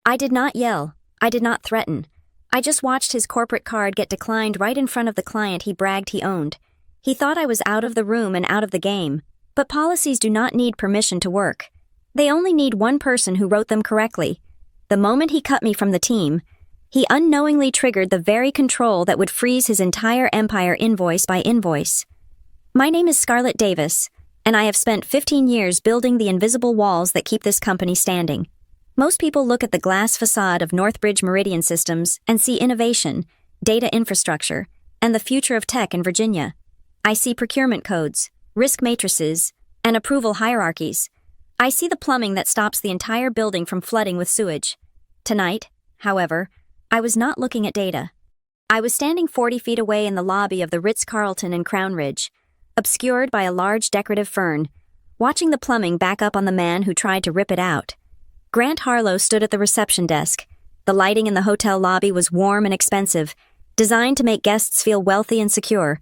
I did not yell. I did not threaten. I just watched his corporate card get declined right in front of the client he bragged he owned. He thought I was out of the room and out of the game. But policies do not need permission to work. They only need one person who wrote them correctly. The moment he cut me from the team, he unknowingly triggered the very control that would freeze his entire empire invoice by invoice. My name is Scarlett Davis, and I have spent 15 years building the invisible walls that keep this company standing. Most people look at the glass facade of Northbridge Meridian Systems and see innovation, data infrastructure, and the future of tech in Virginia. I see procurement codes, risk matrices, and approval hierarchies. I see the plumbing that stops the entire building from flooding with sewage. Tonight, however, I was not looking at data. I was standing 40 feet away in the lobby of the Ritz-Carlton in Crown Ridge, obscured by a large decorative fern, watching the plumbing back up on the man who tried to rip it out. Grant Harlow stood at the reception desk. The lighting in the hotel lobby was warm and expensive, designed to make guests feel wealthy and secure.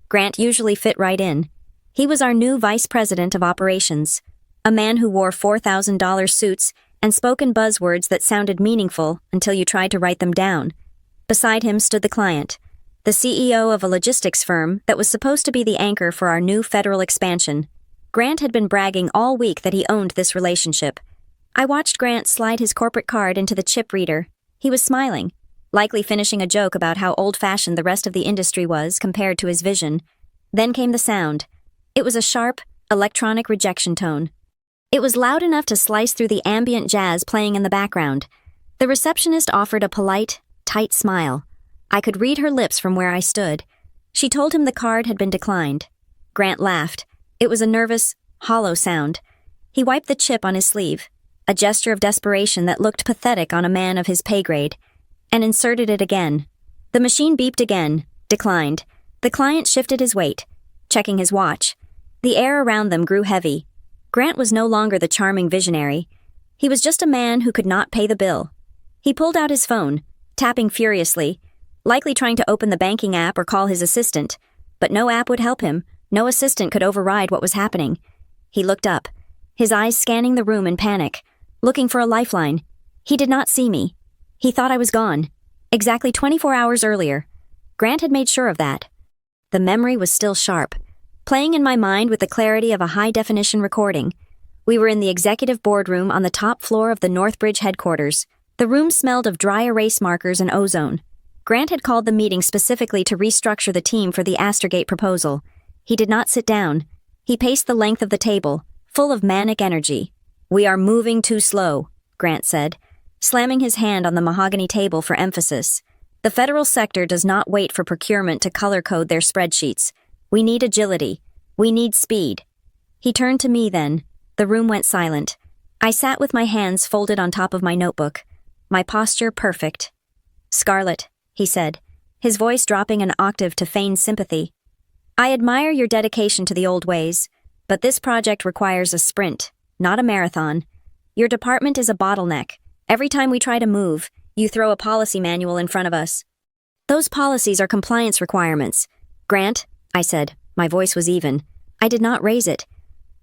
Grant usually fit right in. He was our new vice president of operations, a man who wore $4,000 suits and spoke in buzzwords that sounded meaningful until you tried to write them down. Beside him stood the client, the CEO of a logistics firm that was supposed to be the anchor for our new federal expansion. Grant had been bragging all week that he owned this relationship. I watched Grant slide his corporate card into the chip reader. He was smiling, likely finishing a joke about how old-fashioned the rest of the industry was compared to his vision. Then came the sound. It was a sharp, electronic rejection tone. It was loud enough to slice through the ambient jazz playing in the background. The receptionist offered a polite, tight smile. I could read her lips from where I stood. She told him the card had been declined. Grant laughed. It was a nervous, hollow sound. He wiped the chip on his sleeve, a gesture of desperation that looked pathetic on a man of his pay grade, and inserted it again. The machine beeped again, declined. The client shifted his weight, checking his watch. The air around them grew heavy. Grant was no longer the charming visionary. He was just a man who could not pay the bill. He pulled out his phone, tapping furiously, likely trying to open the banking app or call his assistant. But no app would help him. No assistant could override what was happening. He looked up, his eyes scanning the room in panic, looking for a lifeline. He did not see me. He thought I was gone. Exactly 24 hours earlier. Grant had made sure of that. The memory was still sharp, playing in my mind with the clarity of a high-definition recording. We were in the executive boardroom on the top floor of the Northbridge headquarters. The room smelled of dry erase markers and ozone. Grant had called the meeting specifically to restructure the team for the Astergate proposal. He did not sit down. He paced the length of the table, full of manic energy. "We are moving too slow," Grant said, slamming his hand on the mahogany table for emphasis. "The federal sector does not wait for procurement to color-code their spreadsheets. We need agility. We need speed." He turned to me then. The room went silent. I sat with my hands folded on top of my notebook, my posture perfect. "Scarlett," he said, his voice dropping an octave to feign sympathy. "I admire your dedication to the old ways, but this project requires a sprint, not a marathon. Your department is a bottleneck. Every time we try to move, you throw a policy manual in front of us. Those policies are compliance requirements." "Grant," I said, my voice was even. I did not raise it.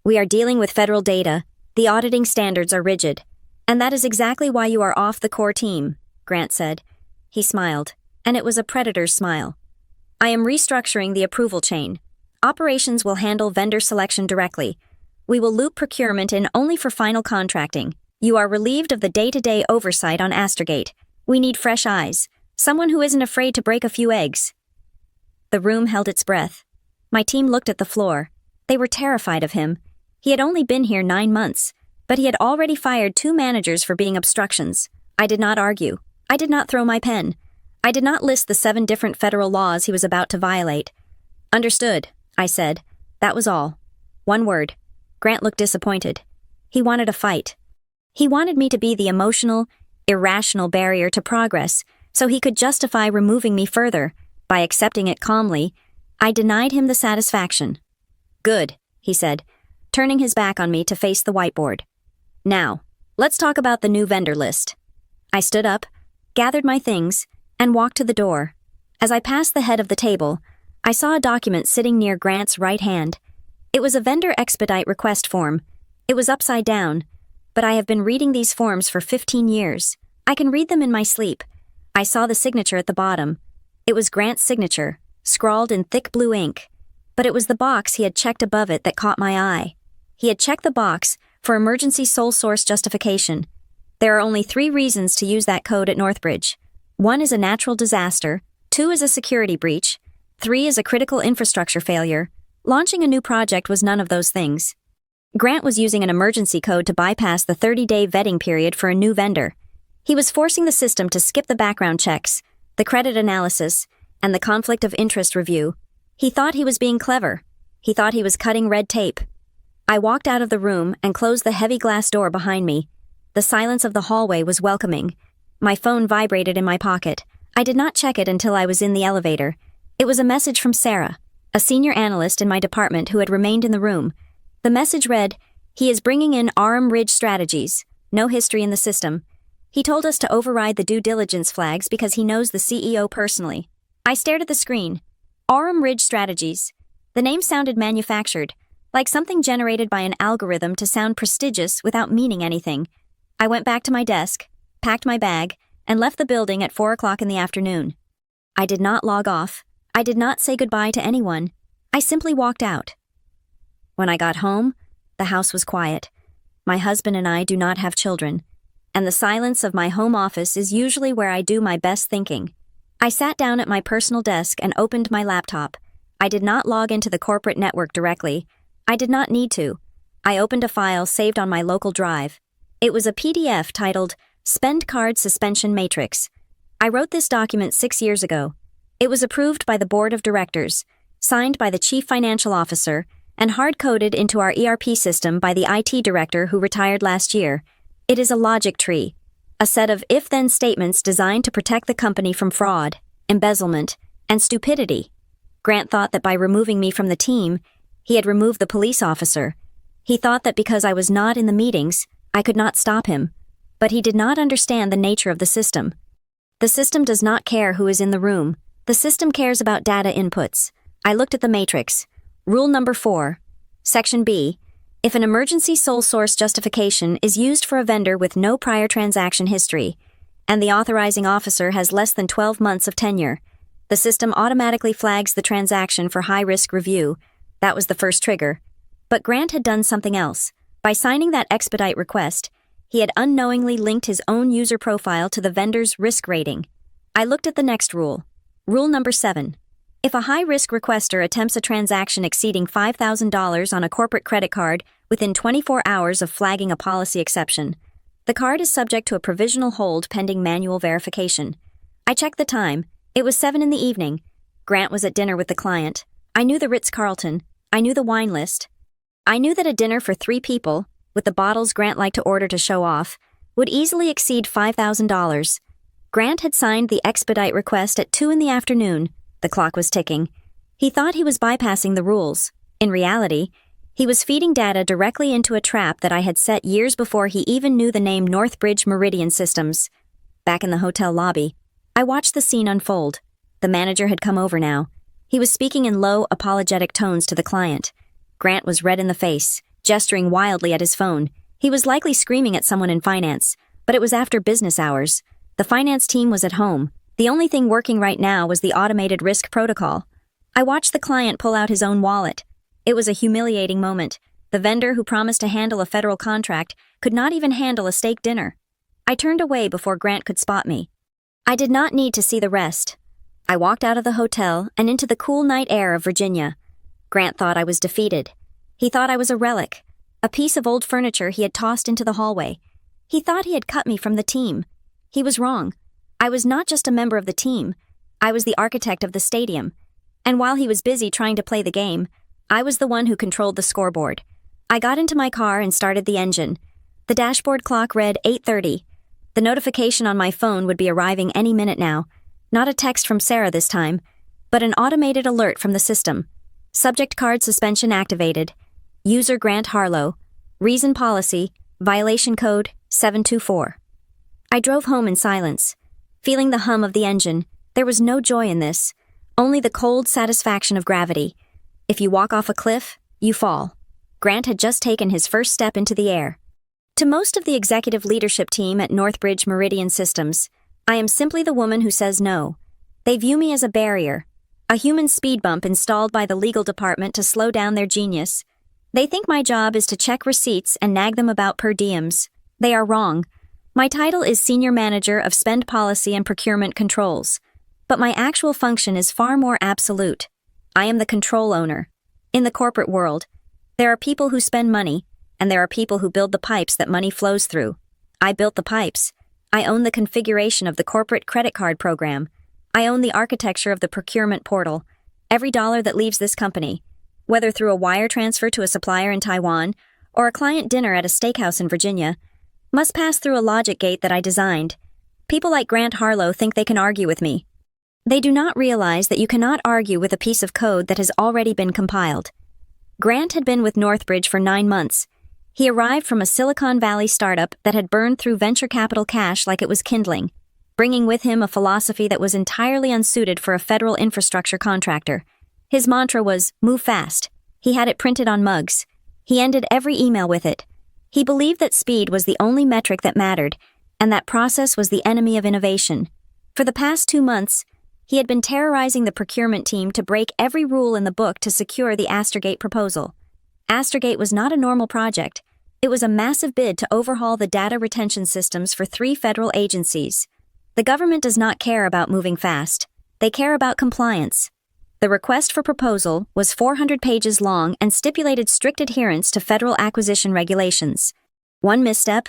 "We are dealing with federal data. The auditing standards are rigid. And that is exactly why you are off the core team," Grant said. He smiled, and it was a predator's smile. "I am restructuring the approval chain. Operations will handle vendor selection directly. We will loop procurement in only for final contracting. You are relieved of the day-to-day oversight on Astergate. We need fresh eyes, someone who isn't afraid to break a few eggs." The room held its breath. My team looked at the floor. They were terrified of him. He had only been here 9 months, but he had already fired 2 managers for being obstructions. I did not argue. I did not throw my pen. I did not list the 7 different federal laws he was about to violate. "Understood," I said. That was all. One word. Grant looked disappointed. He wanted a fight. He wanted me to be the emotional, irrational barrier to progress, so he could justify removing me further. By accepting it calmly, I denied him the satisfaction. "Good," he said, turning his back on me to face the whiteboard. "Now, let's talk about the new vendor list." I stood up, gathered my things, and walked to the door. As I passed the head of the table, I saw a document sitting near Grant's right hand. It was a vendor expedite request form. It was upside down, but I have been reading these forms for 15 years. I can read them in my sleep. I saw the signature at the bottom. It was Grant's signature, scrawled in thick blue ink. But it was the box he had checked above it that caught my eye. He had checked the box for emergency sole source justification. There are only 3 reasons to use that code at Northbridge. 1 is a natural disaster, 2 is a security breach, 3 is a critical infrastructure failure. Launching a new project was none of those things. Grant was using an emergency code to bypass the 30-day vetting period for a new vendor. He was forcing the system to skip the background checks, the credit analysis, and the conflict of interest review. He thought he was being clever. He thought he was cutting red tape. I walked out of the room and closed the heavy glass door behind me. The silence of the hallway was welcoming. My phone vibrated in my pocket. I did not check it until I was in the elevator. It was a message from Sarah, a senior analyst in my department who had remained in the room. The message read, "He is bringing in Aram Ridge strategies. No history in the system. He told us to override the due diligence flags because he knows the CEO personally." I stared at the screen. Aram Ridge strategies. The name sounded manufactured, like something generated by an algorithm to sound prestigious without meaning anything. I went back to my desk, packed my bag, and left the building at 4 o'clock in the afternoon. I did not log off. I did not say goodbye to anyone. I simply walked out. When I got home, the house was quiet. My husband and I do not have children, and the silence of my home office is usually where I do my best thinking. I sat down at my personal desk and opened my laptop. I did not log into the corporate network directly. I did not need to. I opened a file saved on my local drive. It was a PDF titled Spend Card Suspension Matrix. I wrote this document 6 years ago. It was approved by the board of directors, signed by the chief financial officer, and hard-coded into our ERP system by the IT director who retired last year. It is a logic tree, a set of if-then statements designed to protect the company from fraud, embezzlement, and stupidity. Grant thought that by removing me from the team, he had removed the police officer. He thought that because I was not in the meetings, I could not stop him. But he did not understand the nature of the system. The system does not care who is in the room. The system cares about data inputs. I looked at the matrix. Rule number 4. Section B. If an emergency sole source justification is used for a vendor with no prior transaction history, and the authorizing officer has less than 12 months of tenure, the system automatically flags the transaction for high-risk review. That was the first trigger. But Grant had done something else. By signing that expedite request, he had unknowingly linked his own user profile to the vendor's risk rating. I looked at the next rule. Rule number 7. If a high-risk requester attempts a transaction exceeding $5,000 on a corporate credit card within 24 hours of flagging a policy exception, the card is subject to a provisional hold pending manual verification. I checked the time. It was 7 in the evening. Grant was at dinner with the client. I knew the Ritz-Carlton. I knew the wine list. I knew that a dinner for 3 people, with the bottles Grant liked to order to show off, would easily exceed $5,000. Grant had signed the expedite request at 2 in the afternoon. The clock was ticking. He thought he was bypassing the rules. In reality, he was feeding data directly into a trap that I had set years before he even knew the name Northbridge Meridian Systems. Back in the hotel lobby, I watched the scene unfold. The manager had come over now. He was speaking in low, apologetic tones to the client. Grant was red in the face, gesturing wildly at his phone. He was likely screaming at someone in finance, but it was after business hours. The finance team was at home. The only thing working right now was the automated risk protocol. I watched the client pull out his own wallet. It was a humiliating moment. The vendor who promised to handle a federal contract could not even handle a steak dinner. I turned away before Grant could spot me. I did not need to see the rest. I walked out of the hotel and into the cool night air of Virginia. Grant thought I was defeated. He thought I was a relic, a piece of old furniture he had tossed into the hallway. He thought he had cut me from the team. He was wrong. I was not just a member of the team. I was the architect of the stadium. And while he was busy trying to play the game, I was the one who controlled the scoreboard. I got into my car and started the engine. The dashboard clock read 8:30. The notification on my phone would be arriving any minute now. Not a text from Sarah this time, but an automated alert from the system. Subject card suspension activated. User Grant Harlow. Reason policy. Violation code 724. I drove home in silence, feeling the hum of the engine. There was no joy in this, only the cold satisfaction of gravity. If you walk off a cliff, you fall. Grant had just taken his first step into the air. To most of the executive leadership team at Northbridge Meridian Systems, I am simply the woman who says no. They view me as a barrier, a human speed bump installed by the legal department to slow down their genius. They think my job is to check receipts and nag them about per diems. They are wrong. My title is Senior Manager of Spend Policy and Procurement Controls, but my actual function is far more absolute. I am the control owner. In the corporate world, there are people who spend money, and there are people who build the pipes that money flows through. I built the pipes. I own the configuration of the corporate credit card program. I own the architecture of the procurement portal. Every dollar that leaves this company, whether through a wire transfer to a supplier in Taiwan or a client dinner at a steakhouse in Virginia, must pass through a logic gate that I designed. People like Grant Harlow think they can argue with me. They do not realize that you cannot argue with a piece of code that has already been compiled. Grant had been with Northbridge for 9 months. He arrived from a Silicon Valley startup that had burned through venture capital cash like it was kindling, bringing with him a philosophy that was entirely unsuited for a federal infrastructure contractor. His mantra was, "Move fast." He had it printed on mugs. He ended every email with it. He believed that speed was the only metric that mattered, and that process was the enemy of innovation. For the past 2 months, he had been terrorizing the procurement team to break every rule in the book to secure the Astergate proposal. Astergate was not a normal project. It was a massive bid to overhaul the data retention systems for 3 federal agencies. The government does not care about moving fast. They care about compliance. The request for proposal was 400 pages long and stipulated strict adherence to federal acquisition regulations. 1 misstep,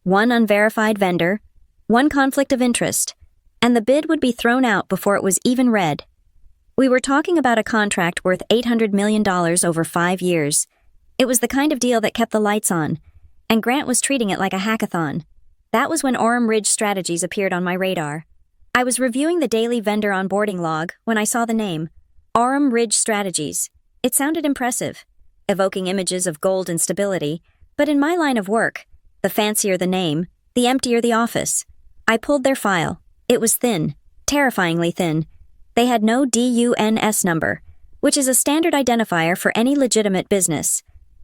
1 unverified vendor, 1 conflict of interest, and the bid would be thrown out before it was even read. We were talking about a contract worth $800 million over 5 years. It was the kind of deal that kept the lights on, and Grant was treating it like a hackathon. That was when Orem Ridge Strategies appeared on my radar. I was reviewing the daily vendor onboarding log when I saw the name, Orem Ridge Strategies. It sounded impressive, evoking images of gold and stability, but in my line of work, the fancier the name, the emptier the office. I pulled their file. It was thin, terrifyingly thin. They had no DUNS number, which is a standard identifier for any legitimate business.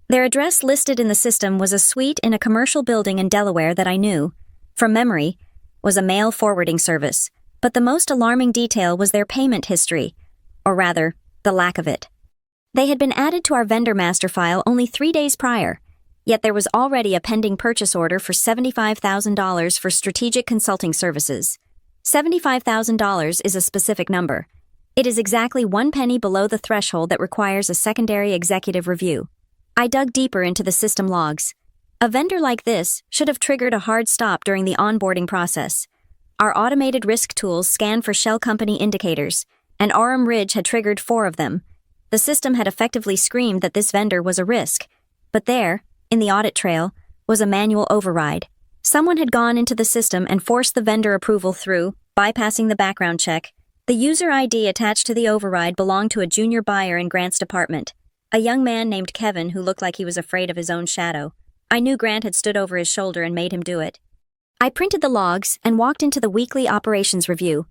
Their address listed in the system was a suite in a commercial building in Delaware that I knew, from memory, was a mail forwarding service, but the most alarming detail was their payment history, or rather, the lack of it. They had been added to our vendor master file only 3 days prior, yet there was already a pending purchase order for $75,000 for strategic consulting services. $75,000 is a specific number. It is exactly 1 penny below the threshold that requires a secondary executive review. I dug deeper into the system logs. A vendor like this should have triggered a hard stop during the onboarding process. Our automated risk tools scan for shell company indicators, and Orem Ridge had triggered 4 of them. The system had effectively screamed that this vendor was a risk. But there, in the audit trail, was a manual override. Someone had gone into the system and forced the vendor approval through, bypassing the background check. The user ID attached to the override belonged to a junior buyer in Grant's department, a young man named Kevin who looked like he was afraid of his own shadow. I knew Grant had stood over his shoulder and made him do it. I printed the logs and walked into the weekly operations review.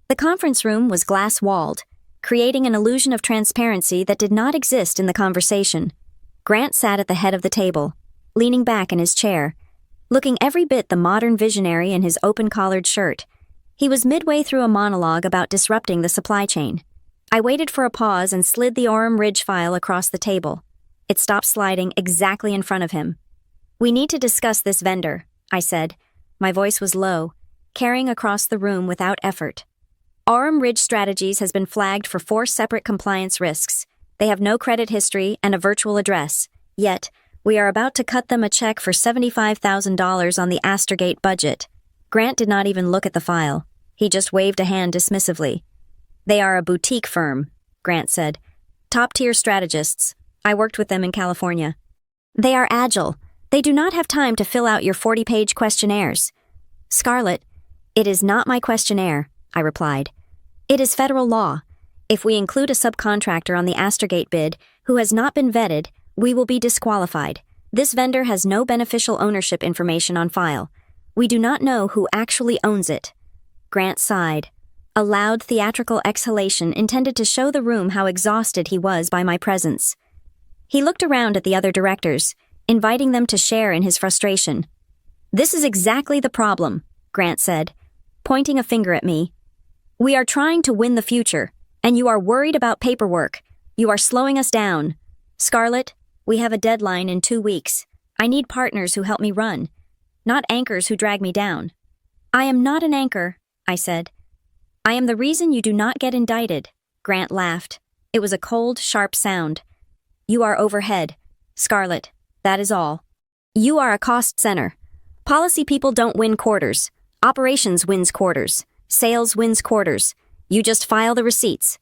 The conference room was glass-walled, creating an illusion of transparency that did not exist in the conversation. Grant sat at the head of the table, leaning back in his chair, looking every bit the modern visionary in his open-collared shirt. He was midway through a monologue about disrupting the supply chain. I waited for a pause and slid the Orem Ridge file across the table. It stopped sliding exactly in front of him. "We need to discuss this vendor," I said. My voice was low, carrying across the room without effort. Orem Ridge Strategies has been flagged for 4 separate compliance risks. They have no credit history and a virtual address. Yet, we are about to cut them a check for $75,000 on the Astergate budget. Grant did not even look at the file. He just waved a hand dismissively. "They are a boutique firm," Grant said. "Top-tier strategists. I worked with them in California. They are agile. They do not have time to fill out your 40-page questionnaires." "Scarlett, it is not my questionnaire," I replied. "It is federal law. If we include a subcontractor on the Astergate bid who has not been vetted, we will be disqualified. This vendor has no beneficial ownership information on file. We do not know who actually owns it." Grant sighed, a loud theatrical exhalation intended to show the room how exhausted he was by my presence. He looked around at the other directors, inviting them to share in his frustration. "This is exactly the problem," Grant said, pointing a finger at me. "We are trying to win the future, and you are worried about paperwork. You are slowing us down. Scarlett, we have a deadline in 2 weeks. I need partners who help me run, not anchors who drag me down." "I am not an anchor," I said. "I am the reason you do not get indicted," Grant laughed. It was a cold, sharp sound. "You are overhead, Scarlett, that is all. You are a cost center. Policy people don't win quarters. Operations wins quarters. Sales wins quarters. You just file the receipts."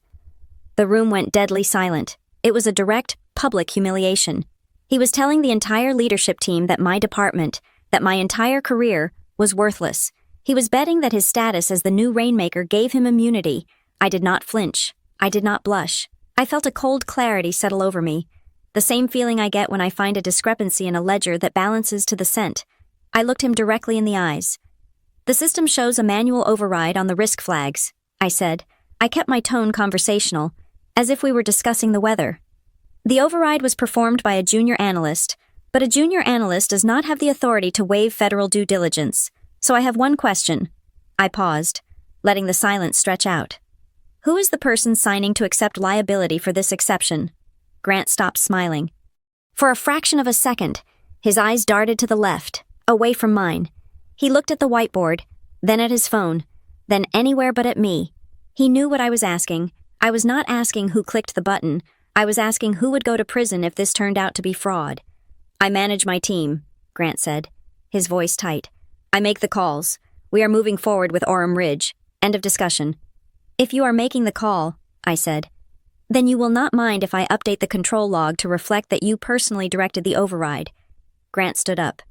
The room went deadly silent. It was a direct, public humiliation. He was telling the entire leadership team that my department, that my entire career, was worthless. He was betting that his status as the new rainmaker gave him immunity. I did not flinch. I did not blush. I felt a cold clarity settle over me, the same feeling I get when I find a discrepancy in a ledger that balances to the cent. I looked him directly in the eyes. "The system shows a manual override on the risk flags," I said. I kept my tone conversational, as if we were discussing the weather. "The override was performed by a junior analyst, but a junior analyst does not have the authority to waive federal due diligence. So I have one question." I paused, letting the silence stretch out. "Who is the person signing to accept liability for this exception?" Grant stopped smiling. For a fraction of a second, his eyes darted to the left, away from mine. He looked at the whiteboard, then at his phone, then anywhere but at me. He knew what I was asking. I was not asking who clicked the button. I was asking who would go to prison if this turned out to be fraud. "I manage my team," Grant said, his voice tight. "I make the calls. We are moving forward with Orem Ridge. End of discussion." "If you are making the call," I said, "then you will not mind if I update the control log to reflect that you personally directed the override." Grant stood up.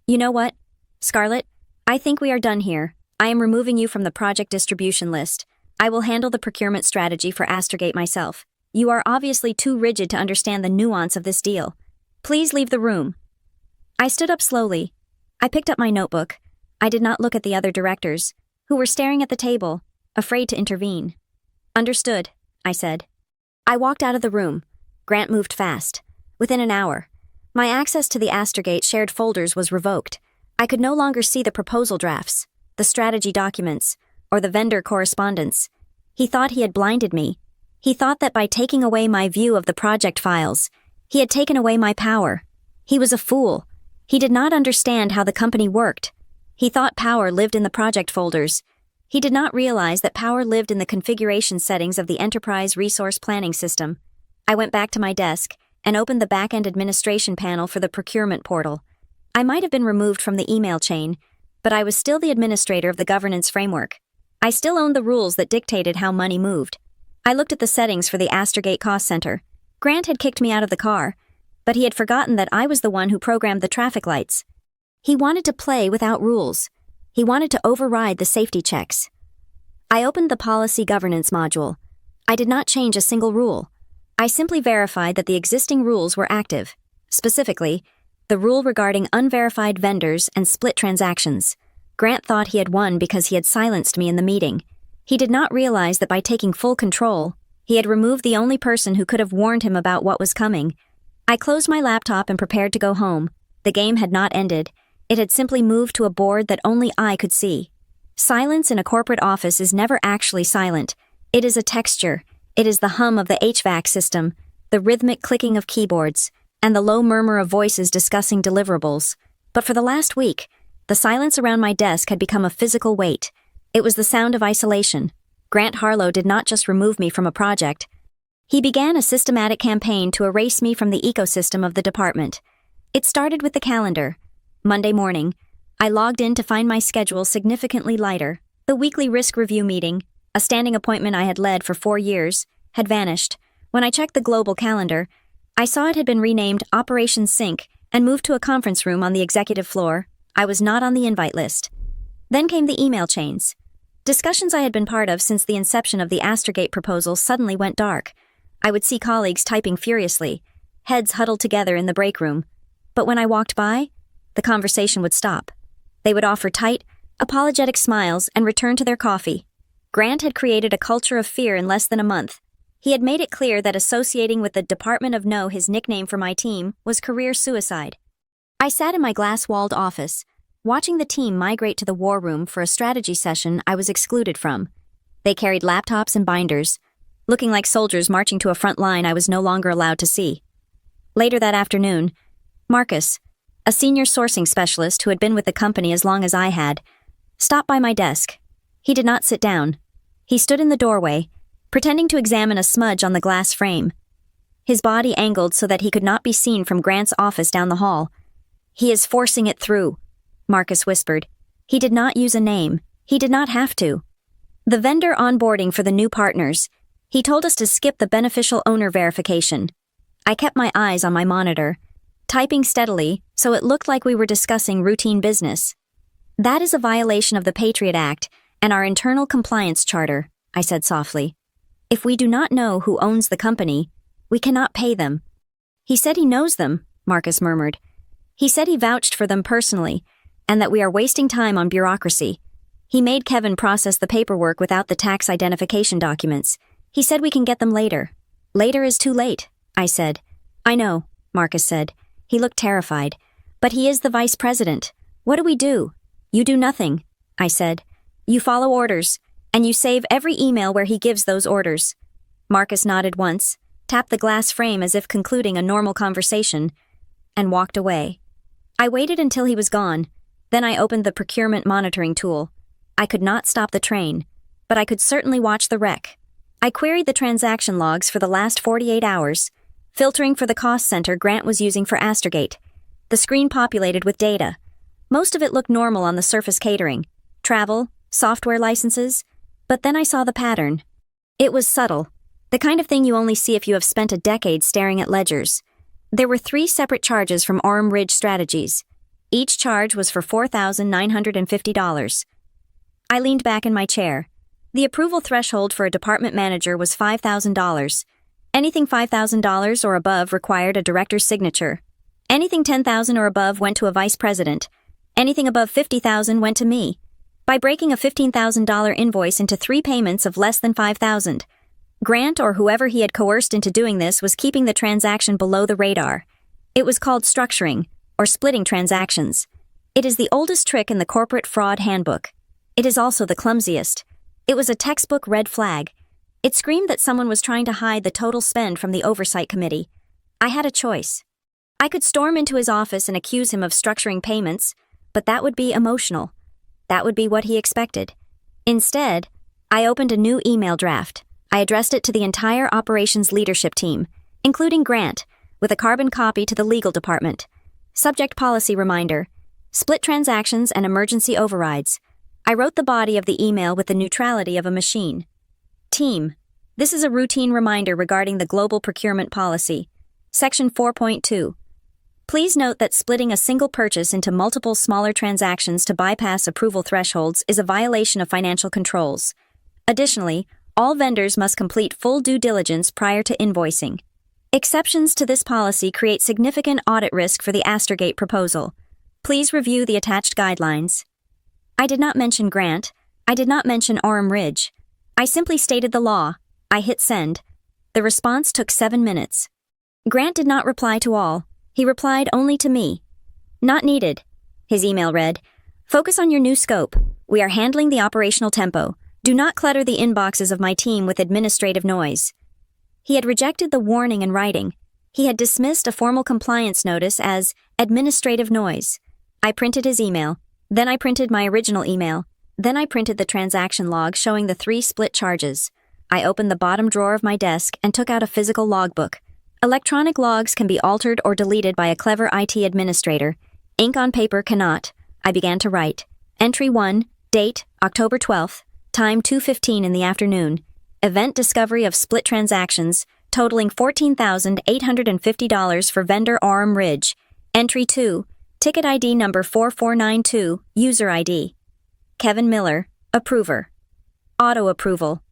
"You know what, Scarlett? I think we are done here. I am removing you from the project distribution list. I will handle the procurement strategy for Astrogate myself. You are obviously too rigid to understand the nuance of this deal. Please leave the room." I stood up slowly. I picked up my notebook. I did not look at the other directors, who were staring at the table, afraid to intervene. "Understood," I said. I walked out of the room. Grant moved fast. Within an hour, my access to the Astrogate shared folders was revoked. I could no longer see the proposal drafts, the strategy documents, or the vendor correspondence. He thought he had blinded me. He thought that by taking away my view of the project files, he had taken away my power. He was a fool. He did not understand how the company worked. He thought power lived in the project folders. He did not realize that power lived in the configuration settings of the Enterprise Resource Planning System. I went back to my desk and opened the back-end administration panel for the procurement portal. I might have been removed from the email chain, but I was still the administrator of the governance framework. I still owned the rules that dictated how money moved. I looked at the settings for the Astrogate Cost Center. Grant had kicked me out of the car, but he had forgotten that I was the one who programmed the traffic lights. He wanted to play without rules. He wanted to override the safety checks. I opened the Policy Governance module. I did not change a single rule. I simply verified that the existing rules were active. Specifically, the rule regarding unverified vendors and split transactions. Grant thought he had won because he had silenced me in the meeting. He did not realize that by taking full control, he had removed the only person who could have warned him about what was coming. I closed my laptop and prepared to go home. The game had not ended. It had simply moved to a board that only I could see. Silence in a corporate office is never actually silent. It is a texture. It is the hum of the HVAC system, the rhythmic clicking of keyboards, and the low murmur of voices discussing deliverables. But for the last week, the silence around my desk had become a physical weight. It was the sound of isolation. Grant Harlow did not just remove me from a project. He began a systematic campaign to erase me from the ecosystem of the department. It started with the calendar. Monday morning, I logged in to find my schedule significantly lighter. The weekly risk review meeting, a standing appointment I had led for 4 years, had vanished. When I checked the global calendar, I saw it had been renamed Operation Sync and moved to a conference room on the executive floor. I was not on the invite list. Then came the email chains. Discussions I had been part of since the inception of the Astrogate proposal suddenly went dark. I would see colleagues typing furiously, heads huddled together in the break room. But when I walked by, the conversation would stop. They would offer tight, apologetic smiles and return to their coffee. Grant had created a culture of fear in less than a month. He had made it clear that associating with the Department of No, his nickname for my team, was career suicide. I sat in my glass-walled office, watching the team migrate to the war room for a strategy session I was excluded from. They carried laptops and binders, looking like soldiers marching to a front line I was no longer allowed to see. Later that afternoon, Marcus, a senior sourcing specialist who had been with the company as long as I had, stopped by my desk. He did not sit down. He stood in the doorway, pretending to examine a smudge on the glass frame. His body angled so that he could not be seen from Grant's office down the hall. "He is forcing it through," Marcus whispered. He did not use a name. He did not have to. The vendor onboarding for the new partners. He told us to skip the beneficial owner verification. I kept my eyes on my monitor, typing steadily so it looked like we were discussing routine business. "That is a violation of the Patriot Act and our internal compliance charter," I said softly. "If we do not know who owns the company, we cannot pay them." "He said he knows them," Marcus murmured. "He said he vouched for them personally, and that we are wasting time on bureaucracy. He made Kevin process the paperwork without the tax identification documents. He said we can get them later." "Later is too late," I said. "I know," Marcus said. He looked terrified. "But he is the vice president. What do we do?" "You do nothing," I said. "You follow orders, and you save every email where he gives those orders." Marcus nodded once, tapped the glass frame as if concluding a normal conversation, and walked away. I waited until he was gone. Then I opened the procurement monitoring tool. I could not stop the train, but I could certainly watch the wreck. I queried the transaction logs for the last 48 hours, filtering for the cost center Grant was using for Astergate. The screen populated with data. Most of it looked normal on the surface: catering, travel, software licenses, but then I saw the pattern. It was subtle, the kind of thing you only see if you have spent a decade staring at ledgers. There were 3 separate charges from Orem Ridge Strategies. Each charge was for $4,950. I leaned back in my chair. The approval threshold for a department manager was $5,000. Anything $5,000 or above required a director's signature. Anything $10,000 or above went to a vice president. Anything above $50,000 went to me. By breaking a $15,000 invoice into 3 payments of less than $5,000, Grant or whoever he had coerced into doing this was keeping the transaction below the radar. It was called structuring, or splitting transactions. It is the oldest trick in the corporate fraud handbook. It is also the clumsiest. It was a textbook red flag. It screamed that someone was trying to hide the total spend from the oversight committee. I had a choice. I could storm into his office and accuse him of structuring payments, but that would be emotional. That would be what he expected. Instead, I opened a new email draft. I addressed it to the entire operations leadership team, including Grant, with a carbon copy to the legal department. Subject policy reminder: split transactions and emergency overrides. I wrote the body of the email with the neutrality of a machine. Team, this is a routine reminder regarding the global procurement policy. Section 4.2. Please note that splitting a single purchase into multiple smaller transactions to bypass approval thresholds is a violation of financial controls. Additionally, all vendors must complete full due diligence prior to invoicing. Exceptions to this policy create significant audit risk for the Astergate proposal. Please review the attached guidelines. I did not mention Grant. I did not mention Orem Ridge. I simply stated the law. I hit send. The response took 7 minutes. Grant did not reply to all. He replied only to me. "Not needed." His email read, "Focus on your new scope. We are handling the operational tempo. Do not clutter the inboxes of my team with administrative noise." He had rejected the warning in writing. He had dismissed a formal compliance notice as administrative noise. I printed his email. Then I printed my original email. Then I printed the transaction log showing the 3 split charges. I opened the bottom drawer of my desk and took out a physical logbook. Electronic logs can be altered or deleted by a clever IT administrator. Ink on paper cannot. I began to write. Entry 1, date, October 12th. Time 2:15 in the afternoon. Event discovery of split transactions, totaling $14,850 for vendor Orem Ridge. Entry 2, ticket ID number 4492, user ID. Kevin Miller, approver. Auto approval.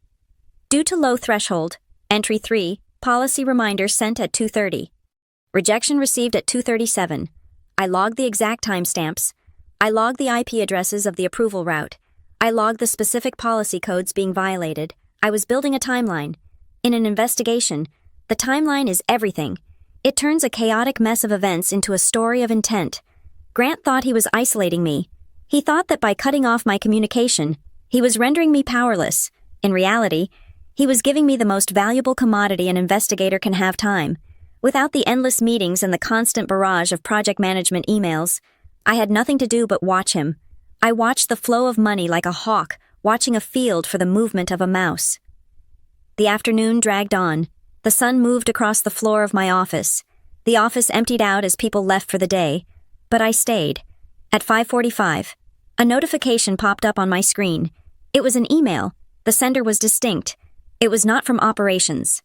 Due to low threshold. Entry 3, policy reminder sent at 2:30. Rejection received at 2:37. I logged the exact timestamps. I logged the IP addresses of the approval route. I logged the specific policy codes being violated. I was building a timeline. In an investigation, the timeline is everything. It turns a chaotic mess of events into a story of intent. Grant thought he was isolating me. He thought that by cutting off my communication, he was rendering me powerless. In reality, he was giving me the most valuable commodity an investigator can have: time. Without the endless meetings and the constant barrage of project management emails, I had nothing to do but watch him. I watched the flow of money like a hawk watching a field for the movement of a mouse. The afternoon dragged on. The sun moved across the floor of my office. The office emptied out as people left for the day, but I stayed. At 5:45, a notification popped up on my screen. It was an email. The sender was distinct. It was not from operations.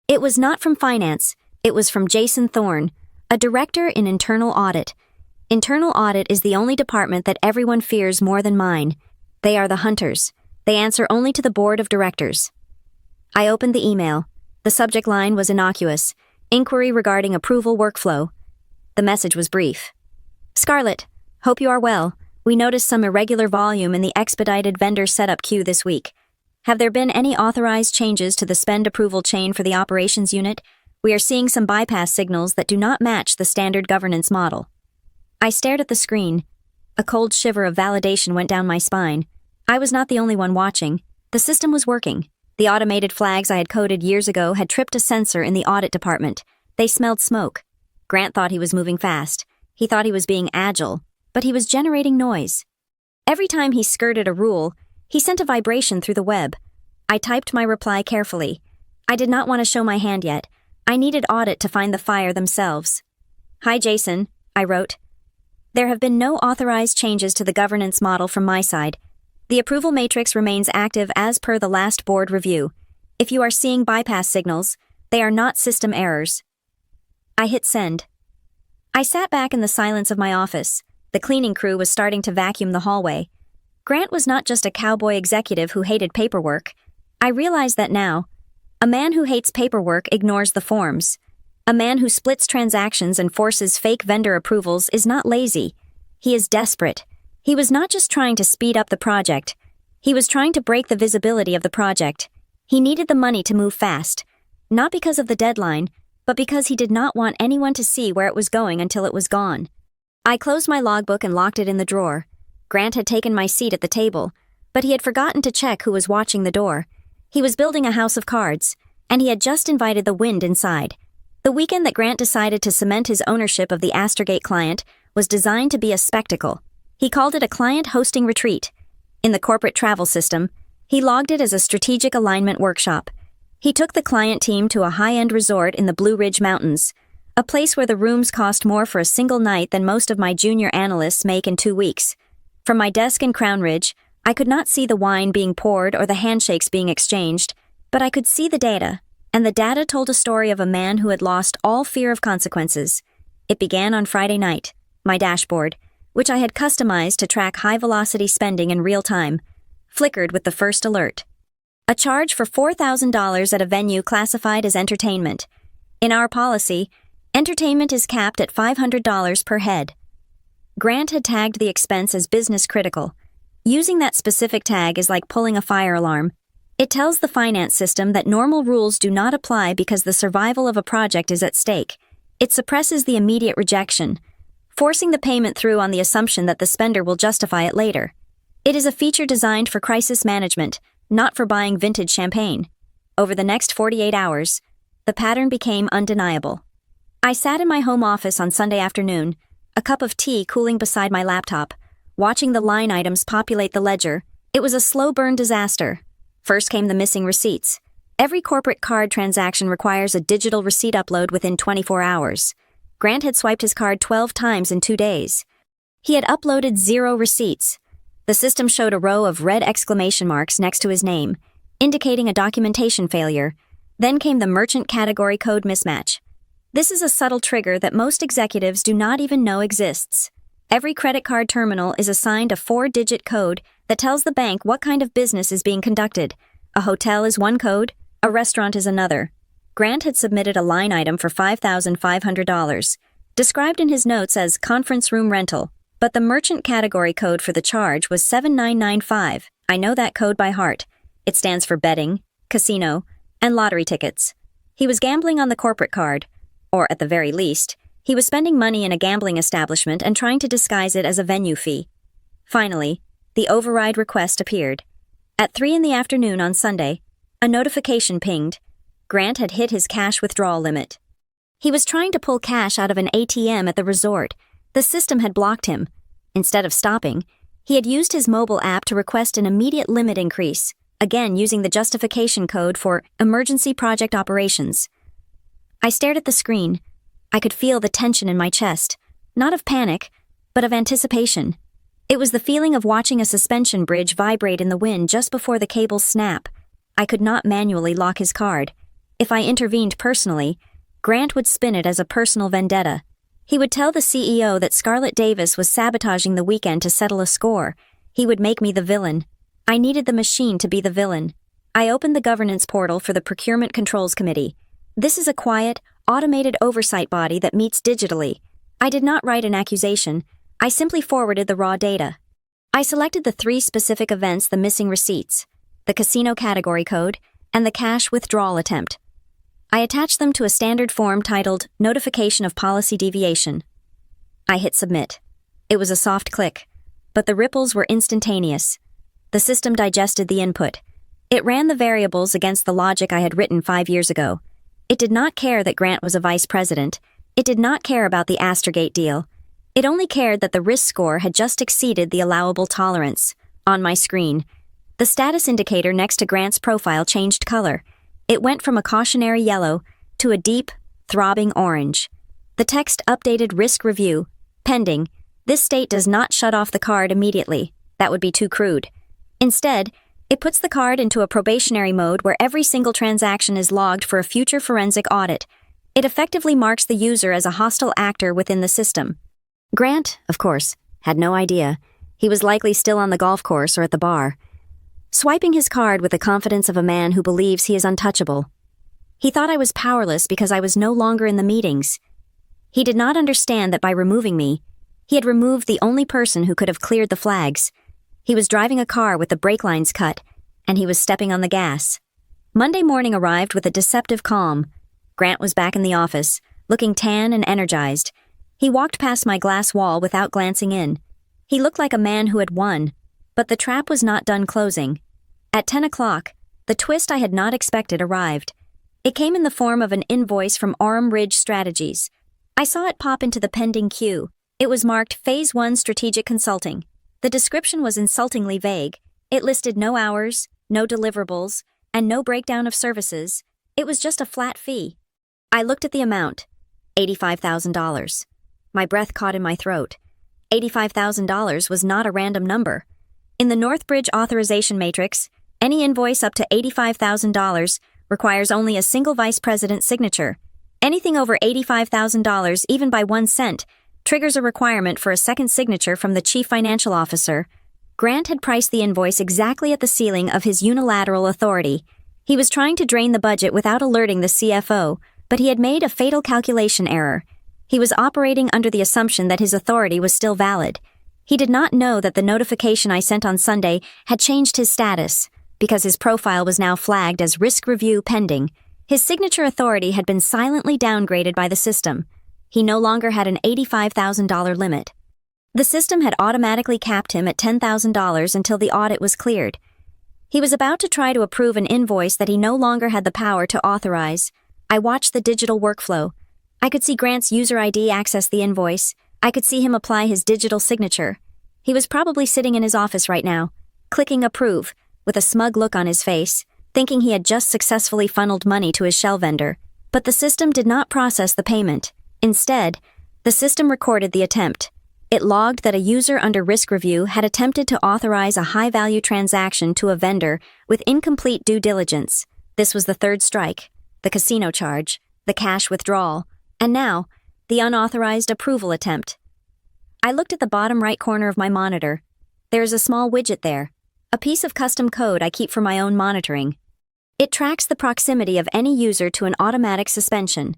It was not from finance. It was from Jason Thorne, a director in internal audit. Internal audit is the only department that everyone fears more than mine. They are the hunters. They answer only to the board of directors. I opened the email. The subject line was innocuous: inquiry regarding approval workflow. The message was brief. Scarlett, hope you are well. We noticed some irregular volume in the expedited vendor setup queue this week. Have there been any authorized changes to the spend approval chain for the operations unit? We are seeing some bypass signals that do not match the standard governance model. I stared at the screen. A cold shiver of validation went down my spine. I was not the only one watching. The system was working. The automated flags I had coded years ago had tripped a sensor in the audit department. They smelled smoke. Grant thought he was moving fast. He thought he was being agile, but he was generating noise. Every time he skirted a rule, he sent a vibration through the web. I typed my reply carefully. I did not want to show my hand yet. I needed audit to find the fire themselves. Hi, Jason, I wrote. There have been no authorized changes to the governance model from my side. The approval matrix remains active as per the last board review. If you are seeing bypass signals, they are not system errors. I hit send. I sat back in the silence of my office. The cleaning crew was starting to vacuum the hallway. Grant was not just a cowboy executive who hated paperwork. I realized that now. A man who hates paperwork ignores the forms. A man who splits transactions and forces fake vendor approvals is not lazy. He is desperate. He was not just trying to speed up the project. He was trying to break the visibility of the project. He needed the money to move fast, not because of the deadline, but because he did not want anyone to see where it was going until it was gone. I closed my logbook and locked it in the drawer. Grant had taken my seat at the table, but he had forgotten to check who was watching the door. He was building a house of cards, and he had just invited the wind inside. The weekend that Grant decided to cement his ownership of the Astorgate client was designed to be a spectacle. He called it a client hosting retreat. In the corporate travel system, he logged it as a strategic alignment workshop. He took the client team to a high-end resort in the Blue Ridge Mountains, a place where the rooms cost more for a single night than most of my junior analysts make in 2 weeks. From my desk in Crown Ridge, I could not see the wine being poured or the handshakes being exchanged, but I could see the data, and the data told a story of a man who had lost all fear of consequences. It began on Friday night. My dashboard, which I had customized to track high-velocity spending in real time, flickered with the first alert. A charge for $4,000 at a venue classified as entertainment. In our policy, entertainment is capped at $500 per head. Grant had tagged the expense as business critical. Using that specific tag is like pulling a fire alarm. It tells the finance system that normal rules do not apply because the survival of a project is at stake. It suppresses the immediate rejection, forcing the payment through on the assumption that the spender will justify it later. It is a feature designed for crisis management, not for buying vintage champagne. Over the next 48 hours, the pattern became undeniable. I sat in my home office on Sunday afternoon, a cup of tea cooling beside my laptop, watching the line items populate the ledger. It was a slow-burn disaster. First came the missing receipts. Every corporate card transaction requires a digital receipt upload within 24 hours. Grant had swiped his card 12 times in 2 days. He had uploaded 0 receipts. The system showed a row of red exclamation marks next to his name, indicating a documentation failure. Then came the merchant category code mismatch. This is a subtle trigger that most executives do not even know exists. Every credit card terminal is assigned a 4-digit code that tells the bank what kind of business is being conducted. A hotel is one code, a restaurant is another. Grant had submitted a line item for $5,500, described in his notes as conference room rental, but the merchant category code for the charge was 7995. I know that code by heart. It stands for betting, casino, and lottery tickets. He was gambling on the corporate card, or at the very least, he was spending money in a gambling establishment and trying to disguise it as a venue fee. Finally, the override request appeared. At 3 in the afternoon on Sunday, a notification pinged. Grant had hit his cash withdrawal limit. He was trying to pull cash out of an ATM at the resort. The system had blocked him. Instead of stopping, he had used his mobile app to request an immediate limit increase, again using the justification code for emergency project operations. I stared at the screen. I could feel the tension in my chest, not of panic, but of anticipation. It was the feeling of watching a suspension bridge vibrate in the wind just before the cables snap. I could not manually lock his card. If I intervened personally, Grant would spin it as a personal vendetta. He would tell the CEO that Scarlett Davis was sabotaging the weekend to settle a score. He would make me the villain. I needed the machine to be the villain. I opened the governance portal for the Procurement Controls Committee. This is a quiet, automated oversight body that meets digitally. I did not write an accusation. I simply forwarded the raw data. I selected the 3 specific events: the missing receipts, the casino category code, and the cash withdrawal attempt. I attached them to a standard form titled Notification of Policy Deviation. I hit submit. It was a soft click, but the ripples were instantaneous. The system digested the input. It ran the variables against the logic I had written 5 years ago. It did not care that Grant was a vice president. It did not care about the Astergate deal. It only cared that the risk score had just exceeded the allowable tolerance. On my screen, the status indicator next to Grant's profile changed color. It went from a cautionary yellow to a deep, throbbing orange. The text updated risk review, pending. This state does not shut off the card immediately. That would be too crude. Instead, it puts the card into a probationary mode where every single transaction is logged for a future forensic audit. It effectively marks the user as a hostile actor within the system. Grant, of course, had no idea. He was likely still on the golf course or at the bar, swiping his card with the confidence of a man who believes he is untouchable. He thought I was powerless because I was no longer in the meetings. He did not understand that by removing me, he had removed the only person who could have cleared the flags. He was driving a car with the brake lines cut, and he was stepping on the gas. Monday morning arrived with a deceptive calm. Grant was back in the office, looking tan and energized. He walked past my glass wall without glancing in. He looked like a man who had won, but the trap was not done closing. At 10 o'clock, the twist I had not expected arrived. It came in the form of an invoice from Orem Ridge Strategies. I saw it pop into the pending queue. It was marked Phase 1 Strategic Consulting. The description was insultingly vague. It listed no hours, no deliverables, and no breakdown of services. It was just a flat fee. I looked at the amount, $85,000. My breath caught in my throat. $85,000 was not a random number. In the Northbridge authorization matrix, any invoice up to $85,000 requires only a single vice president's signature. Anything over $85,000, even by 1 cent, triggers a requirement for a second signature from the chief financial officer. Grant had priced the invoice exactly at the ceiling of his unilateral authority. He was trying to drain the budget without alerting the CFO, but he had made a fatal calculation error. He was operating under the assumption that his authority was still valid. He did not know that the notification I sent on Sunday had changed his status, because his profile was now flagged as risk review pending. His signature authority had been silently downgraded by the system. He no longer had an $85,000 limit. The system had automatically capped him at $10,000 until the audit was cleared. He was about to try to approve an invoice that he no longer had the power to authorize. I watched the digital workflow. I could see Grant's user ID access the invoice. I could see him apply his digital signature. He was probably sitting in his office right now, clicking approve, with a smug look on his face, thinking he had just successfully funneled money to his shell vendor. But the system did not process the payment. Instead, the system recorded the attempt. It logged that a user under risk review had attempted to authorize a high-value transaction to a vendor with incomplete due diligence. This was the third strike, the casino charge, the cash withdrawal, and now, the unauthorized approval attempt. I looked at the bottom right corner of my monitor. There is a small widget there, a piece of custom code I keep for my own monitoring. It tracks the proximity of any user to an automatic suspension.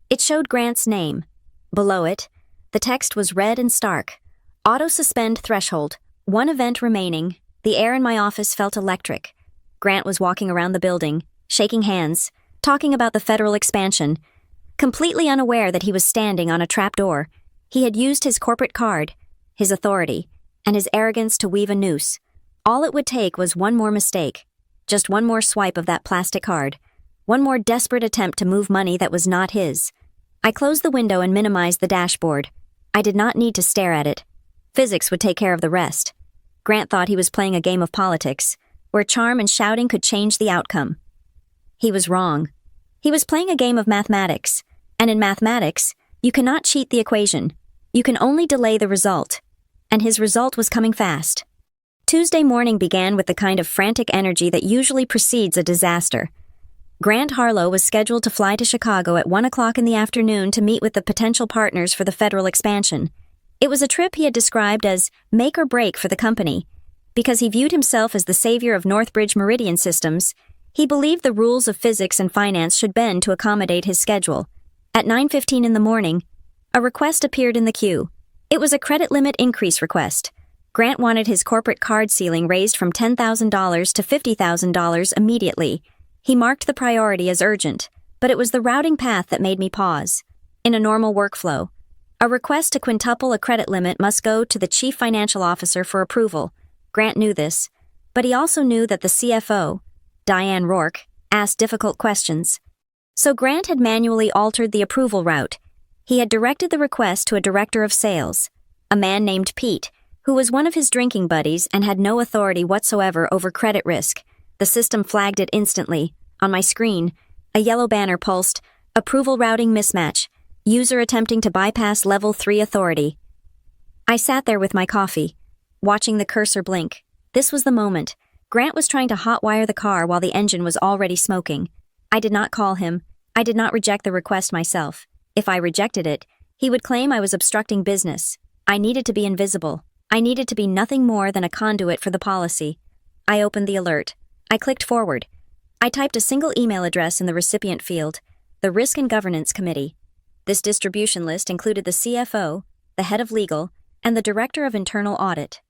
It showed Grant's name. Below it, the text was red and stark. Auto-suspend threshold. 1 event remaining. The air in my office felt electric. Grant was walking around the building, shaking hands, talking about the federal expansion, completely unaware that he was standing on a trapdoor. He had used his corporate card, his authority, and his arrogance to weave a noose. All it would take was one more mistake. Just one more swipe of that plastic card. One more desperate attempt to move money that was not his. I closed the window and minimized the dashboard. I did not need to stare at it. Physics would take care of the rest. Grant thought he was playing a game of politics, where charm and shouting could change the outcome. He was wrong. He was playing a game of mathematics, and in mathematics, you cannot cheat the equation. You can only delay the result. And his result was coming fast. Tuesday morning began with the kind of frantic energy that usually precedes a disaster. Grant Harlow was scheduled to fly to Chicago at 1 o'clock in the afternoon to meet with the potential partners for the federal expansion. It was a trip he had described as make or break for the company. Because he viewed himself as the savior of Northbridge Meridian Systems, he believed the rules of physics and finance should bend to accommodate his schedule. At 9:15 in the morning, a request appeared in the queue. It was a credit limit increase request. Grant wanted his corporate card ceiling raised from $10,000 to $50,000 immediately. He marked the priority as urgent, but it was the routing path that made me pause. In a normal workflow, a request to quintuple a credit limit must go to the chief financial officer for approval. Grant knew this, but he also knew that the CFO, Diane Rourke, asked difficult questions. So Grant had manually altered the approval route. He had directed the request to a director of sales, a man named Pete, who was one of his drinking buddies and had no authority whatsoever over credit risk. The system flagged it instantly. On my screen, a yellow banner pulsed, approval routing mismatch, user attempting to bypass level 3 authority. I sat there with my coffee, watching the cursor blink. This was the moment. Grant was trying to hotwire the car while the engine was already smoking. I did not call him. I did not reject the request myself. If I rejected it, he would claim I was obstructing business. I needed to be invisible. I needed to be nothing more than a conduit for the policy. I opened the alert. I clicked forward. I typed a single email address in the recipient field, the Risk and Governance Committee. This distribution list included the CFO, the head of legal, and the director of internal audit.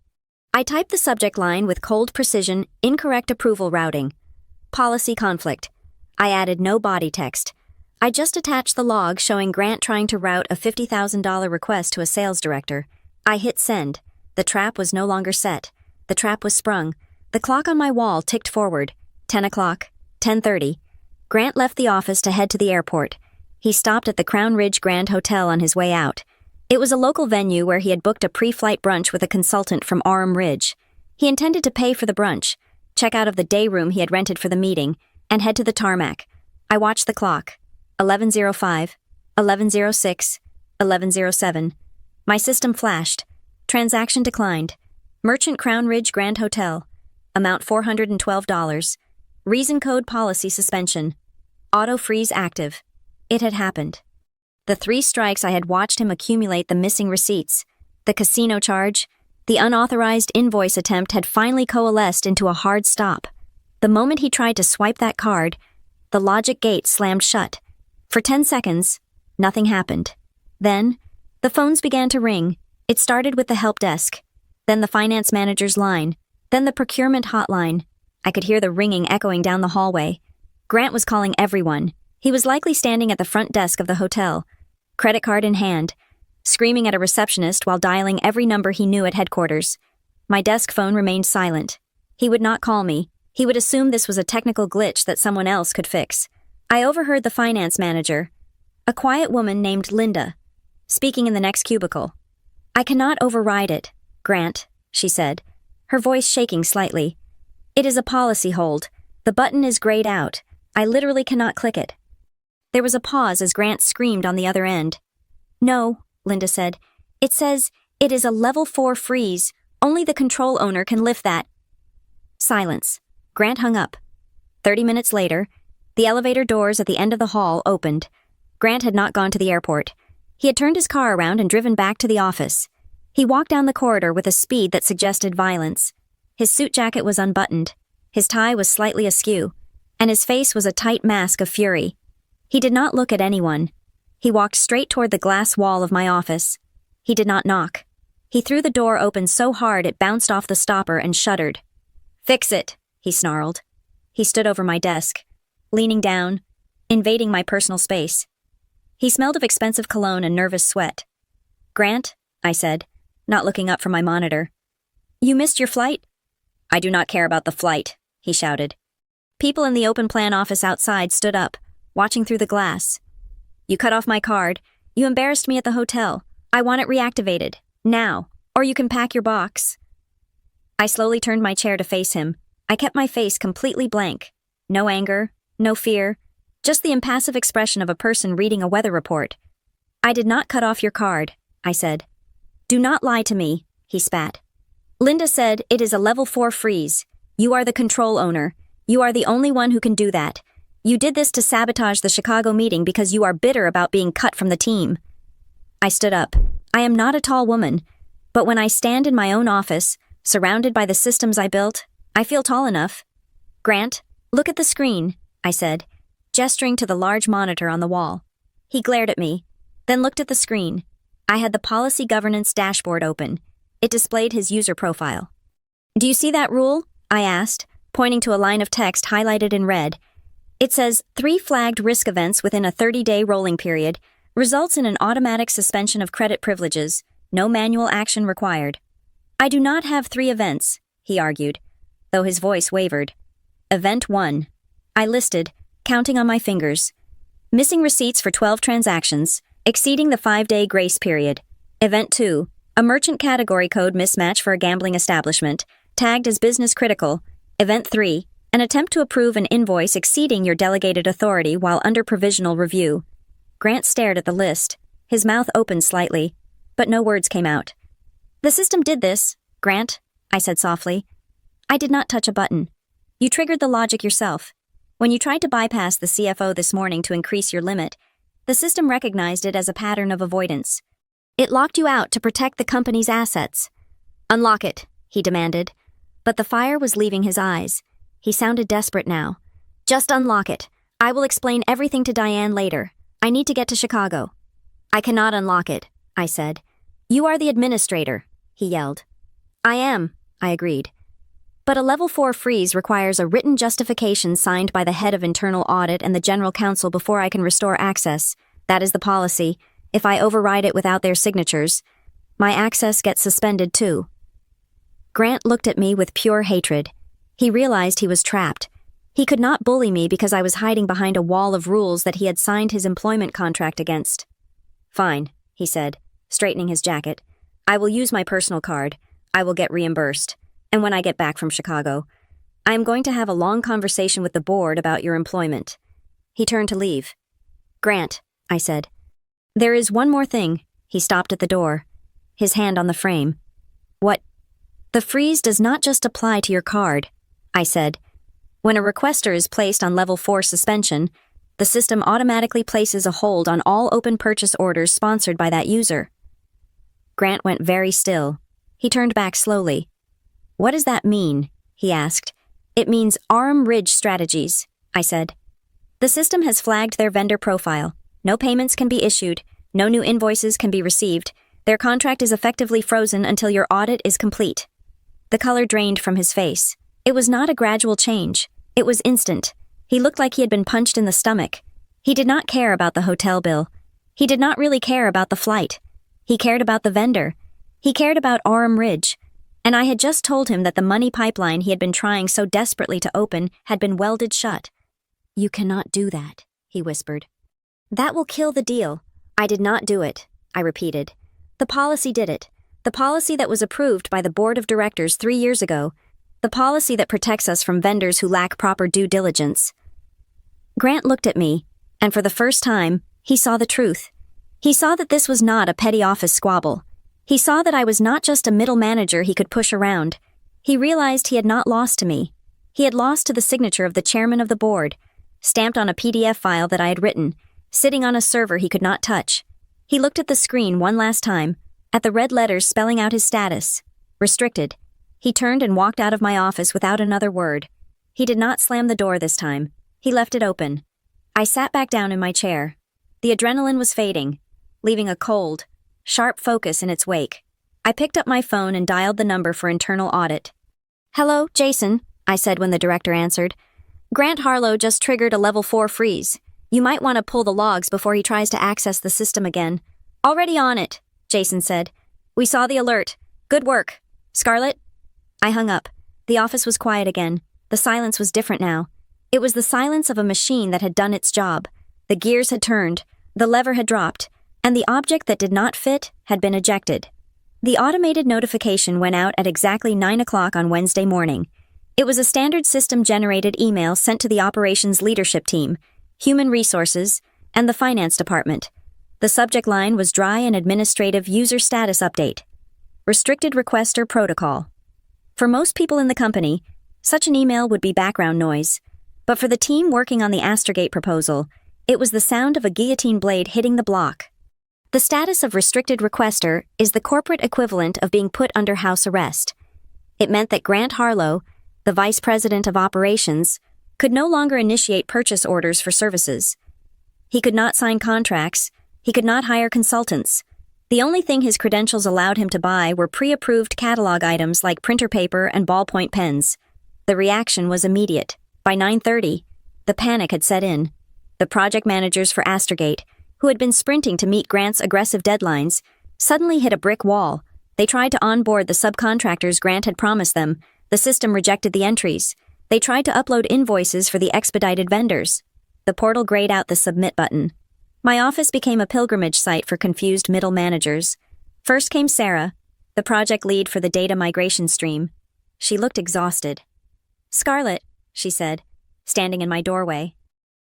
I typed the subject line with cold precision, incorrect approval routing. Policy conflict. I added no body text. I just attached the log showing Grant trying to route a $50,000 request to a sales director. I hit send. The trap was no longer set. The trap was sprung. The clock on my wall ticked forward. 10 o'clock, 10:30. Grant left the office to head to the airport. He stopped at the Crown Ridge Grand Hotel on his way out. It was a local venue where he had booked a pre-flight brunch with a consultant from Orem Ridge. He intended to pay for the brunch, check out of the day room he had rented for the meeting, and head to the tarmac. I watched the clock. 11:05, 11:06, 11:07. My system flashed. Transaction declined. Merchant Crown Ridge Grand Hotel. Amount $412. Reason code policy suspension. Auto freeze active. It had happened. The 3 strikes I had watched him accumulate the missing receipts, the casino charge, the unauthorized invoice attempt had finally coalesced into a hard stop. The moment he tried to swipe that card, the logic gate slammed shut. For 10 seconds, nothing happened. Then, the phones began to ring. It started with the help desk, then the finance manager's line, then the procurement hotline. I could hear the ringing echoing down the hallway. Grant was calling everyone. He was likely standing at the front desk of the hotel, credit card in hand, screaming at a receptionist while dialing every number he knew at headquarters. My desk phone remained silent. He would not call me. He would assume this was a technical glitch that someone else could fix. I overheard the finance manager, a quiet woman named Linda, speaking in the next cubicle. "I cannot override it, Grant," she said, her voice shaking slightly. "It is a policy hold. The button is grayed out. I literally cannot click it." There was a pause as Grant screamed on the other end. "No," Linda said. "It says it is a level 4 freeze. Only the control owner can lift that." Silence. Grant hung up. 30 minutes later, the elevator doors at the end of the hall opened. Grant had not gone to the airport. He had turned his car around and driven back to the office. He walked down the corridor with a speed that suggested violence. His suit jacket was unbuttoned. His tie was slightly askew, and his face was a tight mask of fury. He did not look at anyone. He walked straight toward the glass wall of my office. He did not knock. He threw the door open so hard it bounced off the stopper and shuddered. "Fix it," he snarled. He stood over my desk, leaning down, invading my personal space. He smelled of expensive cologne and nervous sweat. "Grant," I said, not looking up from my monitor. You missed your flight? I do not care about the flight, he shouted. People in the open plan office outside stood up, watching through the glass. You cut off my card. You embarrassed me at the hotel. I want it reactivated. Now. Or you can pack your box. I slowly turned my chair to face him. I kept my face completely blank. No anger, no fear, just the impassive expression of a person reading a weather report. I did not cut off your card, I said. Do not lie to me, he spat. Linda said it is a level 4 freeze. You are the control owner. You are the only one who can do that. You did this to sabotage the Chicago meeting because you are bitter about being cut from the team. I stood up. I am not a tall woman, but when I stand in my own office, surrounded by the systems I built, I feel tall enough. Grant, look at the screen, I said, gesturing to the large monitor on the wall. He glared at me, then looked at the screen. I had the policy governance dashboard open. It displayed his user profile. Do you see that rule? I asked, pointing to a line of text highlighted in red. It says 3 flagged risk events within a 30-day rolling period results in an automatic suspension of credit privileges, no manual action required. I do not have 3 events, he argued, though his voice wavered. Event 1. I listed, counting on my fingers. Missing receipts for 12 transactions, exceeding the 5-day grace period. Event 2. A merchant category code mismatch for a gambling establishment, tagged as business critical. Event 3. An attempt to approve an invoice exceeding your delegated authority while under provisional review. Grant stared at the list. His mouth opened slightly, but no words came out. The system did this, Grant, I said softly. I did not touch a button. You triggered the logic yourself. When you tried to bypass the CFO this morning to increase your limit, the system recognized it as a pattern of avoidance. It locked you out to protect the company's assets. Unlock it, he demanded. But the fire was leaving his eyes. He sounded desperate now. Just unlock it. I will explain everything to Diane later. I need to get to Chicago. I cannot unlock it, I said. You are the administrator, he yelled. I am, I agreed. But a level 4 freeze requires a written justification signed by the head of internal audit and the general counsel before I can restore access. That is the policy. If I override it without their signatures, my access gets suspended too. Grant looked at me with pure hatred. He realized he was trapped. He could not bully me because I was hiding behind a wall of rules that he had signed his employment contract against. Fine, he said, straightening his jacket. I will use my personal card. I will get reimbursed. And when I get back from Chicago, I am going to have a long conversation with the board about your employment. He turned to leave. Grant, I said. There is one more thing. He stopped at the door, his hand on the frame. What? The freeze does not just apply to your card, I said. When a requester is placed on level 4 suspension, the system automatically places a hold on all open purchase orders sponsored by that user. Grant went very still. He turned back slowly. What does that mean? He asked. It means Arm Ridge Strategies, I said. The system has flagged their vendor profile. No payments can be issued. No new invoices can be received. Their contract is effectively frozen until your audit is complete. The color drained from his face. It was not a gradual change. It was instant. He looked like he had been punched in the stomach. He did not care about the hotel bill. He did not really care about the flight. He cared about the vendor. He cared about Orem Ridge. And I had just told him that the money pipeline he had been trying so desperately to open had been welded shut. You cannot do that, he whispered. That will kill the deal. I did not do it, I repeated. The policy did it. The policy that was approved by the board of directors 3 years ago. The policy that protects us from vendors who lack proper due diligence. Grant looked at me, and for the first time, he saw the truth. He saw that this was not a petty office squabble. He saw that I was not just a middle manager he could push around. He realized he had not lost to me. He had lost to the signature of the chairman of the board, stamped on a PDF file that I had written, sitting on a server he could not touch. He looked at the screen one last time, at the red letters spelling out his status. Restricted. He turned and walked out of my office without another word. He did not slam the door this time. He left it open. I sat back down in my chair. The adrenaline was fading, leaving a cold, sharp focus in its wake. I picked up my phone and dialed the number for internal audit. Hello, Jason, I said when the director answered. Grant Harlow just triggered a level 4 freeze. You might want to pull the logs before he tries to access the system again. Already on it, Jason said. We saw the alert. Good work. Scarlett? I hung up. The office was quiet again. The silence was different now. It was the silence of a machine that had done its job. The gears had turned, the lever had dropped, and the object that did not fit had been ejected. The automated notification went out at exactly 9 o'clock on Wednesday morning. It was a standard system-generated email sent to the operations leadership team, human resources, and the finance department. The subject line was dry and administrative user status update. Restricted requester protocol. For most people in the company, such an email would be background noise. But for the team working on the Astergate proposal, it was the sound of a guillotine blade hitting the block. The status of restricted requester is the corporate equivalent of being put under house arrest. It meant that Grant Harlow, the vice president of operations, could no longer initiate purchase orders for services. He could not sign contracts. He could not hire consultants. The only thing his credentials allowed him to buy were pre-approved catalog items like printer paper and ballpoint pens. The reaction was immediate. By 9:30, the panic had set in. The project managers for Astergate, who had been sprinting to meet Grant's aggressive deadlines, suddenly hit a brick wall. They tried to onboard the subcontractors Grant had promised them. The system rejected the entries. They tried to upload invoices for the expedited vendors. The portal grayed out the submit button. My office became a pilgrimage site for confused middle managers. First came Sarah, the project lead for the data migration stream. She looked exhausted. "Scarlett," she said, standing in my doorway.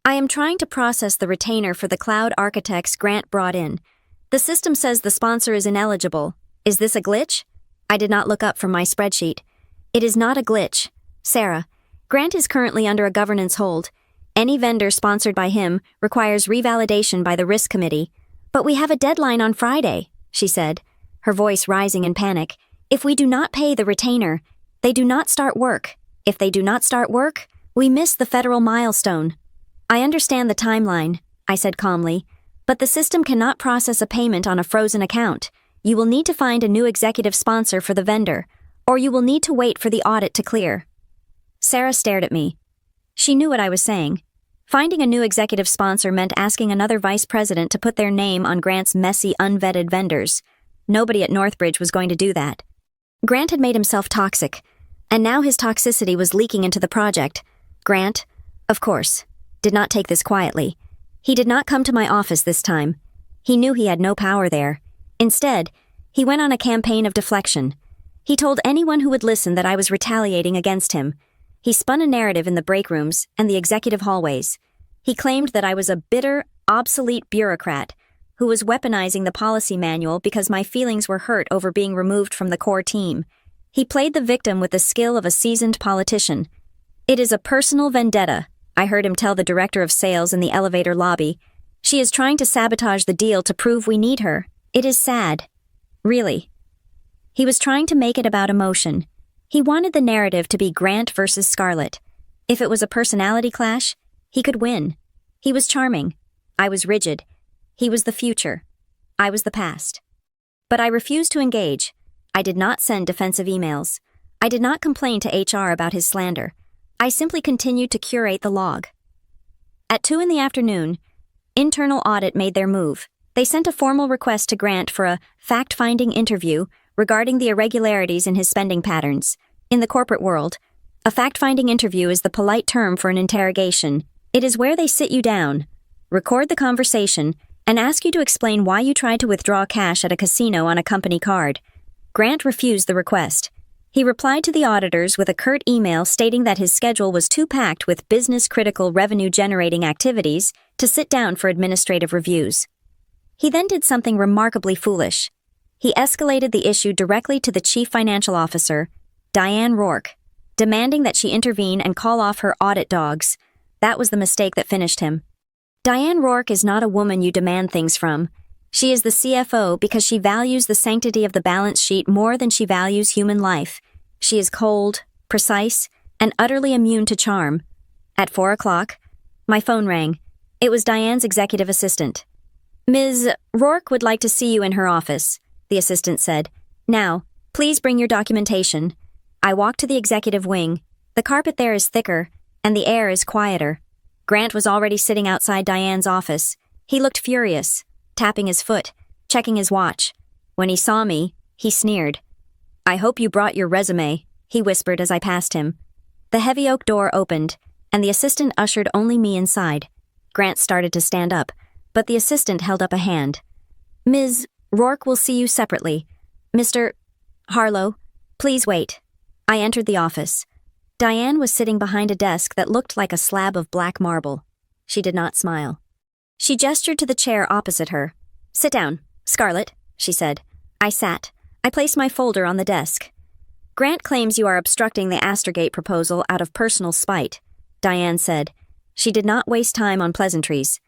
"I am trying to process the retainer for the cloud architects Grant brought in. The system says the sponsor is ineligible. Is this a glitch?" I did not look up from my spreadsheet. "It is not a glitch. Sarah, Grant is currently under a governance hold. Any vendor sponsored by him requires revalidation by the risk committee. But we have a deadline on Friday," she said, her voice rising in panic. "If we do not pay the retainer, they do not start work. If they do not start work, we miss the federal milestone." "I understand the timeline," I said calmly, "but the system cannot process a payment on a frozen account. You will need to find a new executive sponsor for the vendor, or you will need to wait for the audit to clear." Sarah stared at me. She knew what I was saying. Finding a new executive sponsor meant asking another vice president to put their name on Grant's messy, unvetted vendors. Nobody at Northbridge was going to do that. Grant had made himself toxic, and now his toxicity was leaking into the project. Grant, of course, did not take this quietly. He did not come to my office this time. He knew he had no power there. Instead, he went on a campaign of deflection. He told anyone who would listen that I was retaliating against him. He spun a narrative in the break rooms and the executive hallways. He claimed that I was a bitter, obsolete bureaucrat who was weaponizing the policy manual because my feelings were hurt over being removed from the core team. He played the victim with the skill of a seasoned politician. "It is a personal vendetta," I heard him tell the director of sales in the elevator lobby. "She is trying to sabotage the deal to prove we need her. It is sad." Really. He was trying to make it about emotion. He wanted the narrative to be Grant versus Scarlett. If it was a personality clash, he could win. He was charming. I was rigid. He was the future. I was the past. But I refused to engage. I did not send defensive emails. I did not complain to HR about his slander. I simply continued to curate the log. At 2 p.m, internal audit made their move. They sent a formal request to Grant for a fact-finding interview regarding the irregularities in his spending patterns. In the corporate world, a fact-finding interview is the polite term for an interrogation. It is where they sit you down, record the conversation, and ask you to explain why you tried to withdraw cash at a casino on a company card. Grant refused the request. He replied to the auditors with a curt email stating that his schedule was too packed with business-critical revenue-generating activities to sit down for administrative reviews. He then did something remarkably foolish. He escalated the issue directly to the chief financial officer, Diane Rourke, demanding that she intervene and call off her audit dogs. That was the mistake that finished him. Diane Rourke is not a woman you demand things from. She is the CFO because she values the sanctity of the balance sheet more than she values human life. She is cold, precise, and utterly immune to charm. At 4 o'clock, my phone rang. It was Diane's executive assistant. "Ms. Rourke would like to see you in her office," the assistant said. "Now, please bring your documentation." I walked to the executive wing. The carpet there is thicker, and the air is quieter. Grant was already sitting outside Diane's office. He looked furious, tapping his foot, checking his watch. When he saw me, he sneered. "I hope you brought your resume," he whispered as I passed him. The heavy oak door opened, and the assistant ushered only me inside. Grant started to stand up, but the assistant held up a hand. Ms. Rourke will see you separately. Mr. Harlow, please wait. I entered the office. Diane was sitting behind a desk that looked like a slab of black marble. She did not smile. She gestured to the chair opposite her. Sit down, Scarlett, she said. I sat. I placed my folder on the desk. Grant claims you are obstructing the Astorgate proposal out of personal spite, Diane said. She did not waste time on pleasantries.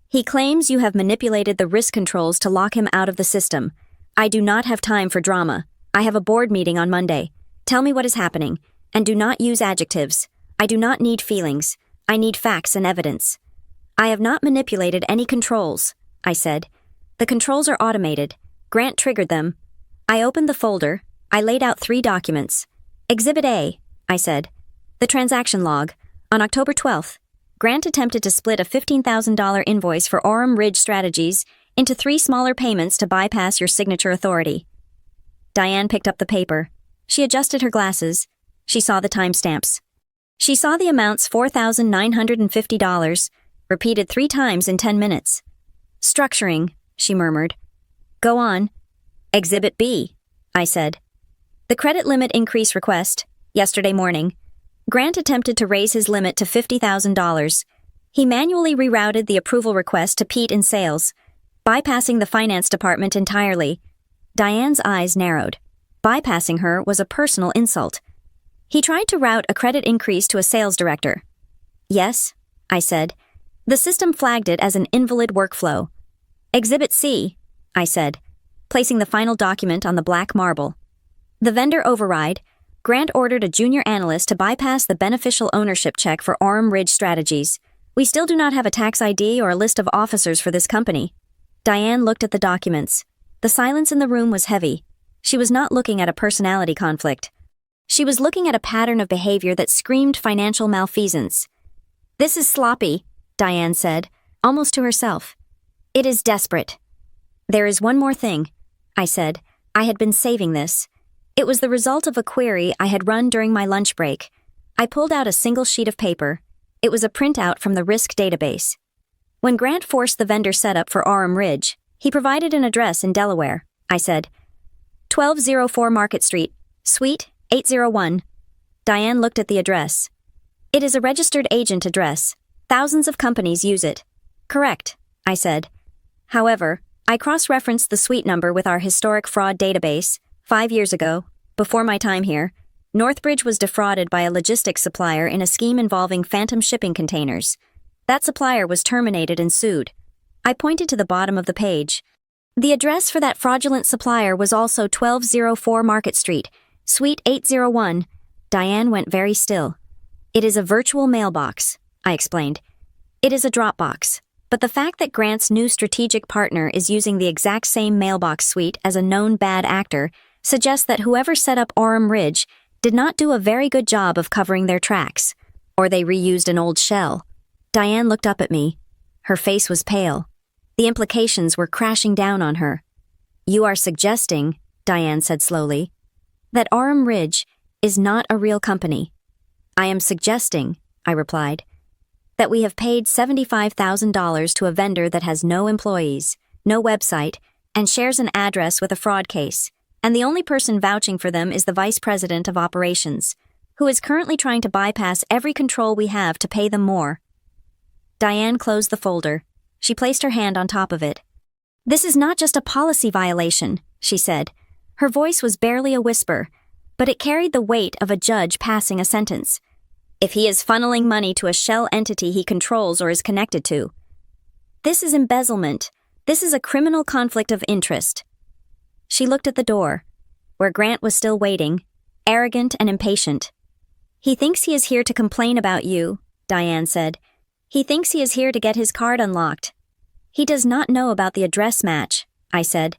He claims you have manipulated the risk controls to lock him out of the system. I do not have time for drama. I have a board meeting on Monday. Tell me what is happening, and do not use adjectives. I do not need feelings. I need facts and evidence. I have not manipulated any controls, I said. The controls are automated. Grant triggered them. I opened the folder. I laid out 3 documents. Exhibit A, I said. The transaction log. On October 12th, Grant attempted to split a $15,000 invoice for Orem Ridge Strategies into 3 smaller payments to bypass your signature authority. Diane picked up the paper. She adjusted her glasses. She saw the timestamps. She saw the amounts $4,950, repeated 3 times in 10 minutes. Structuring, she murmured. Go on. Exhibit B, I said. The credit limit increase request, yesterday morning. Grant attempted to raise his limit to $50,000. He manually rerouted the approval request to Pete in sales, bypassing the finance department entirely. Diane's eyes narrowed. Bypassing her was a personal insult. He tried to route a credit increase to a sales director. Yes, I said. The system flagged it as an invalid workflow. Exhibit C, I said, placing the final document on the black marble. The vendor override. Grant ordered a junior analyst to bypass the beneficial ownership check for Orem Ridge Strategies. We still do not have a tax ID or a list of officers for this company. Diane looked at the documents. The silence in the room was heavy. She was not looking at a personality conflict. She was looking at a pattern of behavior that screamed financial malfeasance. This is sloppy, Diane said, almost to herself. It is desperate. There is one more thing, I said. I had been saving this. It was the result of a query I had run during my lunch break. I pulled out a single sheet of paper. It was a printout from the risk database. When Grant forced the vendor setup for Orem Ridge, he provided an address in Delaware. I said, 1204 Market Street, Suite 801. Diane looked at the address. It is a registered agent address. Thousands of companies use it. Correct, I said. However, I cross-referenced the suite number with our historic fraud database. 5 years ago, before my time here, Northbridge was defrauded by a logistics supplier in a scheme involving phantom shipping containers. That supplier was terminated and sued. I pointed to the bottom of the page. The address for that fraudulent supplier was also 1204 Market Street, Suite 801. Diane went very still. It is a virtual mailbox, I explained. It is a Dropbox, but the fact that Grant's new strategic partner is using the exact same mailbox suite as a known bad actor suggests that whoever set up Orem Ridge did not do a very good job of covering their tracks, or they reused an old shell. Diane looked up at me. Her face was pale. The implications were crashing down on her. You are suggesting, Diane said slowly, that Orem Ridge is not a real company. I am suggesting, I replied, that we have paid $75,000 to a vendor that has no employees, no website, and shares an address with a fraud case, and the only person vouching for them is the vice president of operations, who is currently trying to bypass every control we have to pay them more. Diane closed the folder. She placed her hand on top of it. This is not just a policy violation, she said. Her voice was barely a whisper, but it carried the weight of a judge passing a sentence. If he is funneling money to a shell entity he controls or is connected to. This is embezzlement. This is a criminal conflict of interest. She looked at the door, where Grant was still waiting, arrogant and impatient. He thinks he is here to complain about you, Diane said. He thinks he is here to get his card unlocked. He does not know about the address match, I said.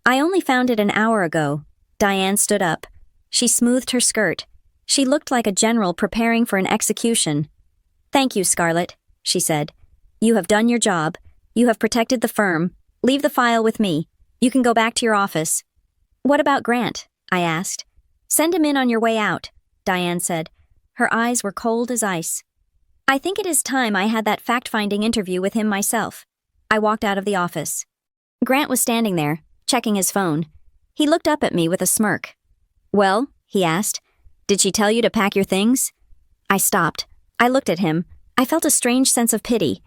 I only found it an hour ago. Diane stood up. She smoothed her skirt. She looked like a general preparing for an execution. Thank you, Scarlett, she said. You have done your job. You have protected the firm. Leave the file with me. You can go back to your office. What about Grant? I asked. Send him in on your way out. Diane said. Her eyes were cold as ice. I think it is time I had that fact-finding interview with him myself. I walked out of the office. Grant was standing there, checking his phone. He looked up at me with a smirk. Well, he asked, did she tell you to pack your things? I stopped. I looked at him. I felt a strange sense of pity.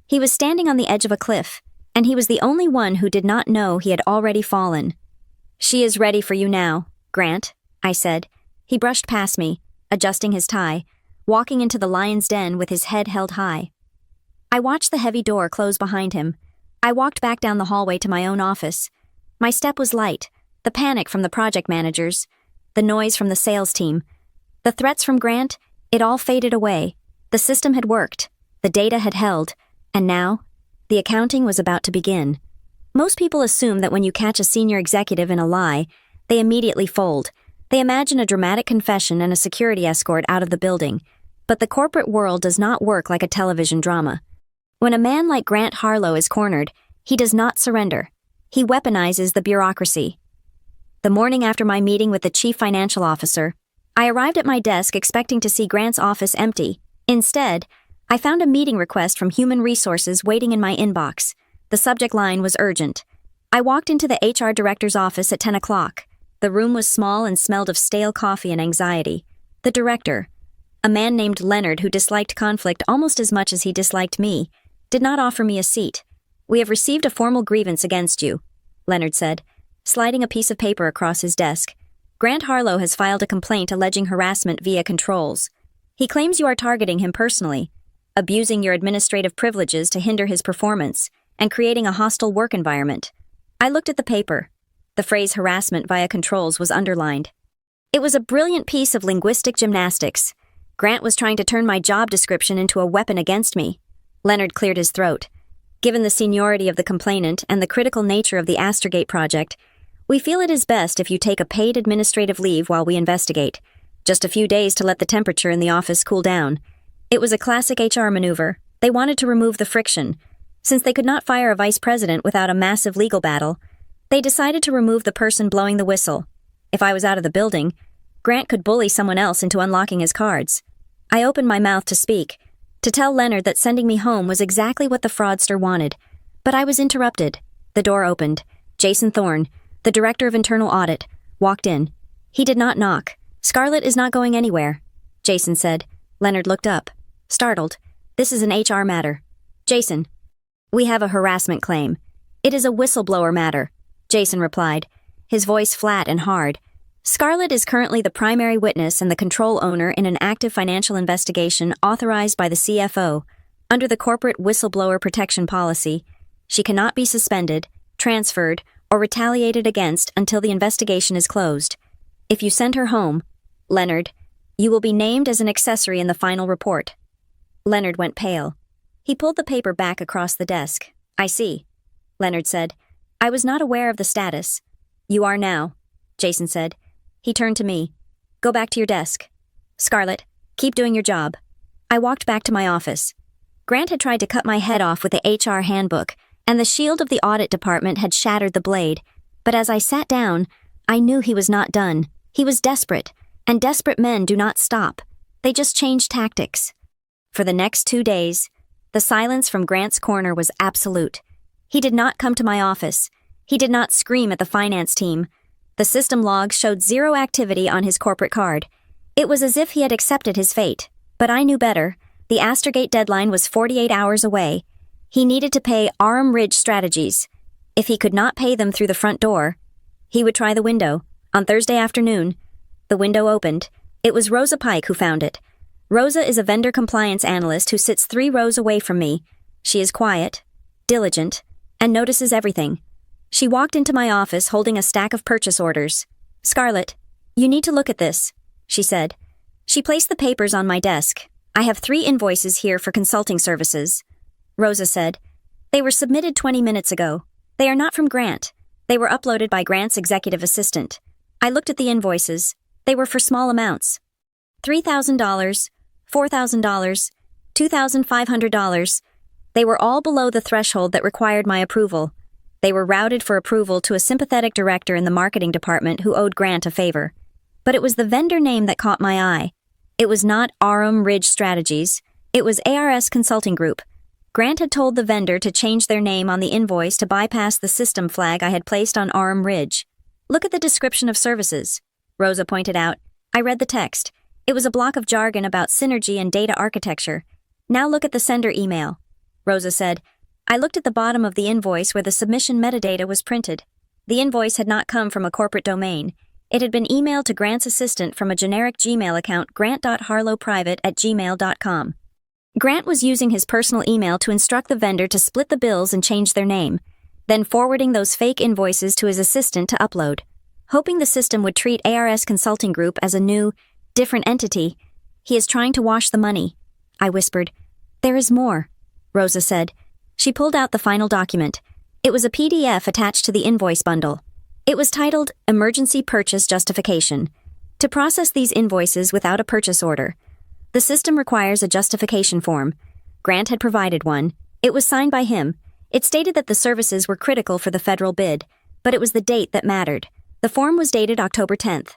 He was standing on the edge of a cliff, and he was the only one who did not know he had already fallen. She is ready for you now, Grant, I said. He brushed past me, adjusting his tie, walking into the lion's den with his head held high. I watched the heavy door close behind him. I walked back down the hallway to my own office. My step was light, the panic from the project managers, the noise from the sales team, the threats from Grant, it all faded away. The system had worked, the data had held, and now, the accounting was about to begin. Most people assume that when you catch a senior executive in a lie, they immediately fold. They imagine a dramatic confession and a security escort out of the building. But the corporate world does not work like a television drama. When a man like Grant Harlow is cornered, he does not surrender. He weaponizes the bureaucracy. The morning after my meeting with the chief financial officer, I arrived at my desk expecting to see Grant's office empty. Instead, I found a meeting request from Human Resources waiting in my inbox. The subject line was urgent. I walked into the HR director's office at 10 o'clock. The room was small and smelled of stale coffee and anxiety. The director, a man named Leonard who disliked conflict almost as much as he disliked me, did not offer me a seat. We have received a formal grievance against you, Leonard said, sliding a piece of paper across his desk. Grant Harlow has filed a complaint alleging harassment via controls. He claims you are targeting him personally, abusing your administrative privileges to hinder his performance, and creating a hostile work environment. I looked at the paper. The phrase harassment via controls was underlined. It was a brilliant piece of linguistic gymnastics. Grant was trying to turn my job description into a weapon against me. Leonard cleared his throat. Given the seniority of the complainant and the critical nature of the Astergate project, we feel it is best if you take a paid administrative leave while we investigate. Just a few days to let the temperature in the office cool down. It was a classic HR maneuver. They wanted to remove the friction. Since they could not fire a vice president without a massive legal battle, they decided to remove the person blowing the whistle. If I was out of the building, Grant could bully someone else into unlocking his cards. I opened my mouth to speak, to tell Leonard that sending me home was exactly what the fraudster wanted. But I was interrupted. The door opened. Jason Thorne, the director of internal audit, walked in. He did not knock. Scarlett is not going anywhere, Jason said. Leonard looked up, startled. This is an HR matter. Jason, we have a harassment claim. It is a whistleblower matter, Jason replied, his voice flat and hard. Scarlett is currently the primary witness and the control owner in an active financial investigation authorized by the CFO. Under the corporate whistleblower protection policy, she cannot be suspended, transferred, or retaliated against until the investigation is closed. If you send her home, Leonard, you will be named as an accessory in the final report. Leonard went pale. He pulled the paper back across the desk. I see, Leonard said. I was not aware of the status. You are now, Jason said. He turned to me. Go back to your desk. Scarlett, keep doing your job. I walked back to my office. Grant had tried to cut my head off with the HR handbook, and the shield of the audit department had shattered the blade. But as I sat down, I knew he was not done. He was desperate, and desperate men do not stop. They just change tactics. For the next 2 days, the silence from Grant's corner was absolute. He did not come to my office. He did not scream at the finance team. The system logs showed zero activity on his corporate card. It was as if he had accepted his fate. But I knew better. The Astergate deadline was 48 hours away. He needed to pay Aram Ridge Strategies. If he could not pay them through the front door, he would try the window. On Thursday afternoon, the window opened. It was Rosa Pike who found it. Rosa is a vendor compliance analyst who sits 3 rows away from me. She is quiet, diligent, and notices everything. She walked into my office holding a stack of purchase orders. Scarlett, you need to look at this, she said. She placed the papers on my desk. I have 3 invoices here for consulting services. Rosa said. They were submitted 20 minutes ago. They are not from Grant. They were uploaded by Grant's executive assistant. I looked at the invoices. They were for small amounts. $3,000, $4,000, $2,500. They were all below the threshold that required my approval. They were routed for approval to a sympathetic director in the marketing department who owed Grant a favor. But it was the vendor name that caught my eye. It was not Aurum Ridge Strategies. It was ARS Consulting Group. Grant had told the vendor to change their name on the invoice to bypass the system flag I had placed on Aurum Ridge. Look at the description of services, Rosa pointed out. I read the text. It was a block of jargon about synergy and data architecture. Now look at the sender email, Rosa said. I looked at the bottom of the invoice where the submission metadata was printed. The invoice had not come from a corporate domain. It had been emailed to Grant's assistant from a generic Gmail account, grant.harlowprivate@gmail.com. Grant was using his personal email to instruct the vendor to split the bills and change their name, then forwarding those fake invoices to his assistant to upload. Hoping the system would treat ARS Consulting Group as a new, different entity, he is trying to wash the money, I whispered. There is more, Rosa said. She pulled out the final document. It was a PDF attached to the invoice bundle. It was titled Emergency Purchase Justification. To process these invoices without a purchase order, the system requires a justification form. Grant had provided one. It was signed by him. It stated that the services were critical for the federal bid, but it was the date that mattered. The form was dated October 10th.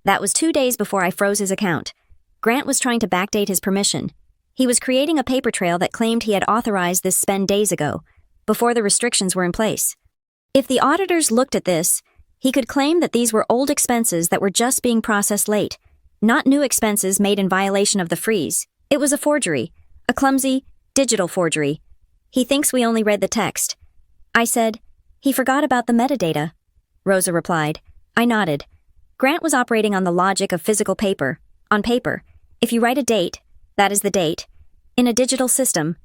That was 2 days before I froze his account. Grant was trying to backdate his permission. He was creating a paper trail that claimed he had authorized this spend days ago, before the restrictions were in place. If the auditors looked at this, he could claim that these were old expenses that were just being processed late, not new expenses made in violation of the freeze. It was a forgery, a clumsy, digital forgery. He thinks we only read the text. I said, he forgot about the metadata. Rosa replied. I nodded. Grant was operating on the logic of physical paper. On paper, if you write a date, that is the date. In a digital system,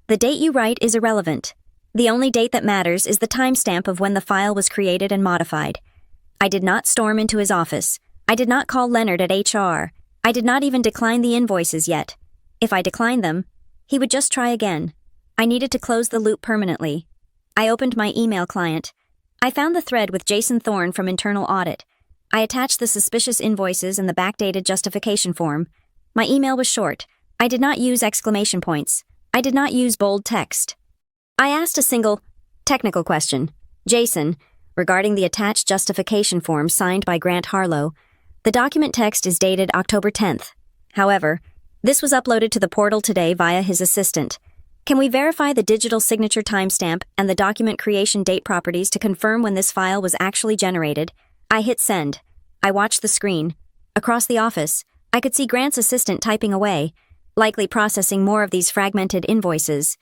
the date you write is irrelevant. The only date that matters is the timestamp of when the file was created and modified. I did not storm into his office. I did not call Leonard at HR. I did not even decline the invoices yet. If I declined them, he would just try again. I needed to close the loop permanently. I opened my email client. I found the thread with Jason Thorne from Internal Audit. I attached the suspicious invoices and the backdated justification form. My email was short. I did not use exclamation points. I did not use bold text. I asked a single, technical question. Jason, regarding the attached justification form signed by Grant Harlow, the document text is dated October 10th. However, this was uploaded to the portal today via his assistant. Can we verify the digital signature timestamp and the document creation date properties to confirm when this file was actually generated? I hit send. I watched the screen. Across the office, I could see Grant's assistant typing away, likely processing more of these fragmented invoices.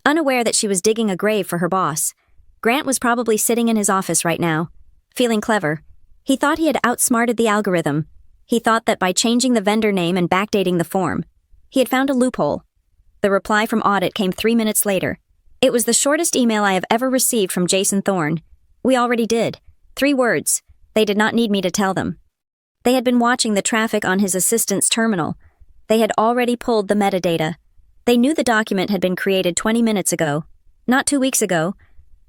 Unaware that she was digging a grave for her boss, Grant was probably sitting in his office right now, feeling clever. He thought he had outsmarted the algorithm. He thought that by changing the vendor name and backdating the form, he had found a loophole. The reply from Audit came 3 minutes later. It was the shortest email I have ever received from Jason Thorne. We already did. 3 words. They did not need me to tell them. They had been watching the traffic on his assistant's terminal. They had already pulled the metadata. They knew the document had been created 20 minutes ago, not 2 weeks ago.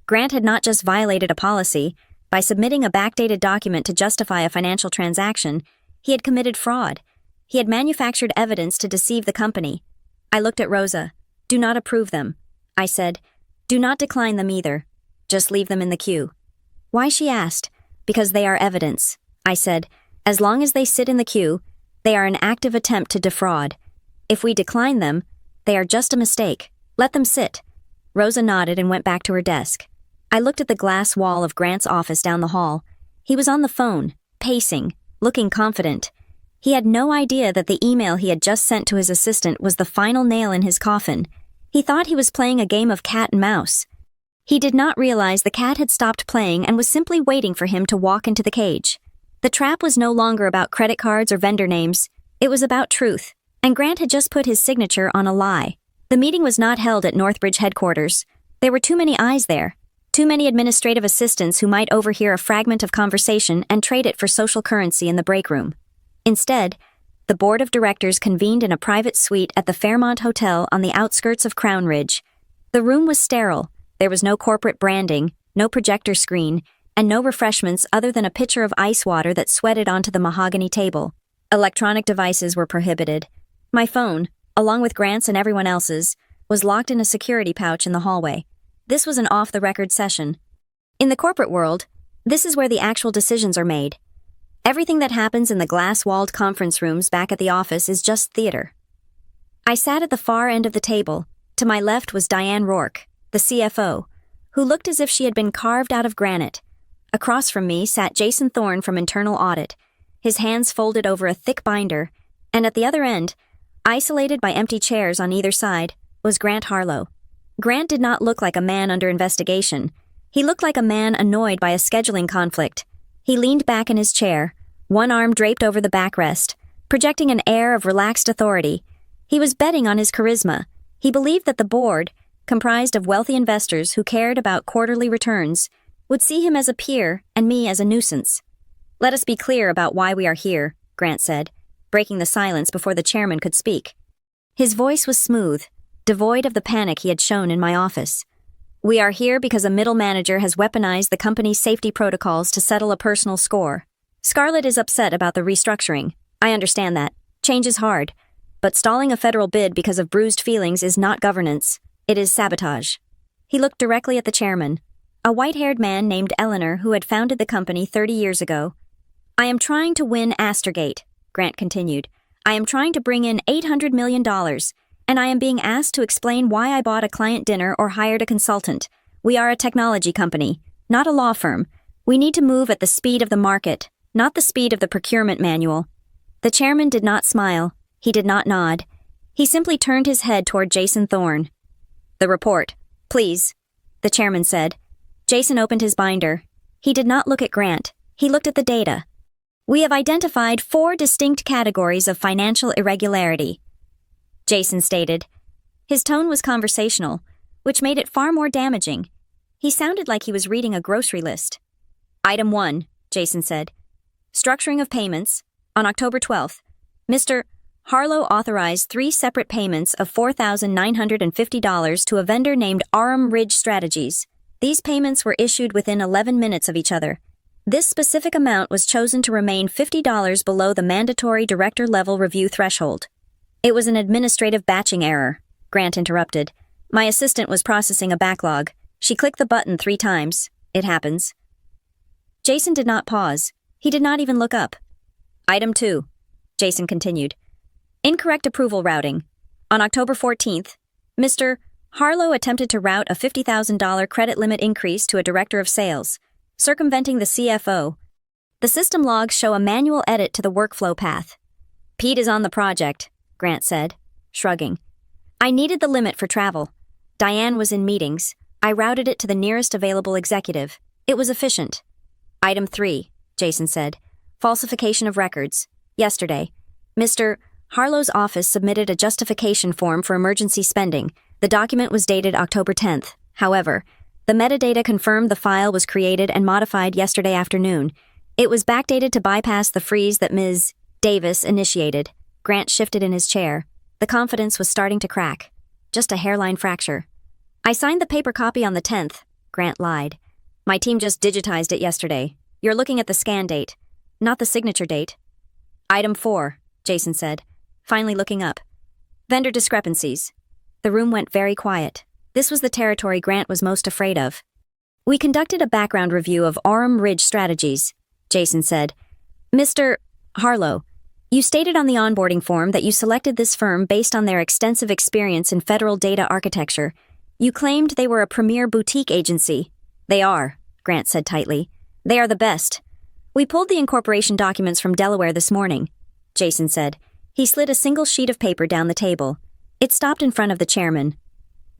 Grant had not just violated a policy. By submitting a backdated document to justify a financial transaction, he had committed fraud. He had manufactured evidence to deceive the company. I looked at Rosa. Do not approve them. I said, do not decline them either. Just leave them in the queue. Why, she asked. Because they are evidence. I said, as long as they sit in the queue, they are an active attempt to defraud. If we decline them, they are just a mistake. Let them sit. Rosa nodded and went back to her desk. I looked at the glass wall of Grant's office down the hall. He was on the phone, pacing, looking confident. He had no idea that the email he had just sent to his assistant was the final nail in his coffin. He thought he was playing a game of cat and mouse. He did not realize the cat had stopped playing and was simply waiting for him to walk into the cage. The trap was no longer about credit cards or vendor names. It was about truth, and Grant had just put his signature on a lie. The meeting was not held at Northbridge headquarters. There were too many eyes there. Too many administrative assistants who might overhear a fragment of conversation and trade it for social currency in the break room. Instead, the board of directors convened in a private suite at the Fairmont Hotel on the outskirts of Crown Ridge. The room was sterile. There was no corporate branding, no projector screen, and no refreshments other than a pitcher of ice water that sweated onto the mahogany table. Electronic devices were prohibited. My phone, along with Grant's and everyone else's, was locked in a security pouch in the hallway. This was an off-the-record session. In the corporate world, this is where the actual decisions are made. Everything that happens in the glass-walled conference rooms back at the office is just theater. I sat at the far end of the table. To my left was Diane Rourke, the CFO, who looked as if she had been carved out of granite. Across from me sat Jason Thorne from Internal Audit, his hands folded over a thick binder, and at the other end, isolated by empty chairs on either side, was Grant Harlow. Grant did not look like a man under investigation. He looked like a man annoyed by a scheduling conflict. He leaned back in his chair, one arm draped over the backrest, projecting an air of relaxed authority. He was betting on his charisma. He believed that the board, comprised of wealthy investors who cared about quarterly returns, would see him as a peer and me as a nuisance. "Let us be clear about why we are here," Grant said, breaking the silence before the chairman could speak. His voice was smooth, devoid of the panic he had shown in my office. "We are here because a middle manager has weaponized the company's safety protocols to settle a personal score. Scarlett is upset about the restructuring. I understand that. Change is hard. But stalling a federal bid because of bruised feelings is not governance. It is sabotage." He looked directly at the chairman, a white-haired man named Eleanor who had founded the company 30 years ago. "I am trying to win Astergate," Grant continued. "I am trying to bring in $800 million, and I am being asked to explain why I bought a client dinner or hired a consultant. We are a technology company, not a law firm. We need to move at the speed of the market, not the speed of the procurement manual." The chairman did not smile. He did not nod. He simply turned his head toward Jason Thorne. "The report, please," the chairman said. Jason opened his binder. He did not look at Grant. He looked at the data. "We have identified 4 distinct categories of financial irregularity," Jason stated. His tone was conversational, which made it far more damaging. He sounded like he was reading a grocery list. "Item 1, Jason said. Structuring of payments. On October 12th, Mr. Harlow authorized 3 separate payments of $4,950 to a vendor named Aurum Ridge Strategies. These payments were issued within 11 minutes of each other. This specific amount was chosen to remain $50 below the mandatory director-level review threshold. It was an administrative batching error," Grant interrupted. "My assistant was processing a backlog. She clicked the button 3 times. It happens." Jason did not pause. He did not even look up. "Item 2, Jason continued. Incorrect approval routing. On October 14th, Mr. Harlow attempted to route a $50,000 credit limit increase to a director of sales, circumventing the CFO. The system logs show a manual edit to the workflow path. Pete is on the project, Grant said, shrugging. I needed the limit for travel. Diane was in meetings. I routed it to the nearest available executive. It was efficient. Item 3, Jason said. Falsification of records. Yesterday, Mr. Harlow's office submitted a justification form for emergency spending. The document was dated October 10th. However, the metadata confirmed the file was created and modified yesterday afternoon. It was backdated to bypass the freeze that Ms. Davis initiated. Grant shifted in his chair. The confidence was starting to crack. Just a hairline fracture. I signed the paper copy on the 10th, Grant lied. My team just digitized it yesterday. You're looking at the scan date, not the signature date. Item 4, Jason said, finally looking up. Vendor discrepancies. The room went very quiet. This was the territory Grant was most afraid of. We conducted a background review of Aurum Ridge Strategies, Jason said. Mr. Harlow, you stated on the onboarding form that you selected this firm based on their extensive experience in federal data architecture. You claimed they were a premier boutique agency. They are, Grant said tightly. They are the best. We pulled the incorporation documents from Delaware this morning, Jason said. He slid a single sheet of paper down the table. It stopped in front of the chairman.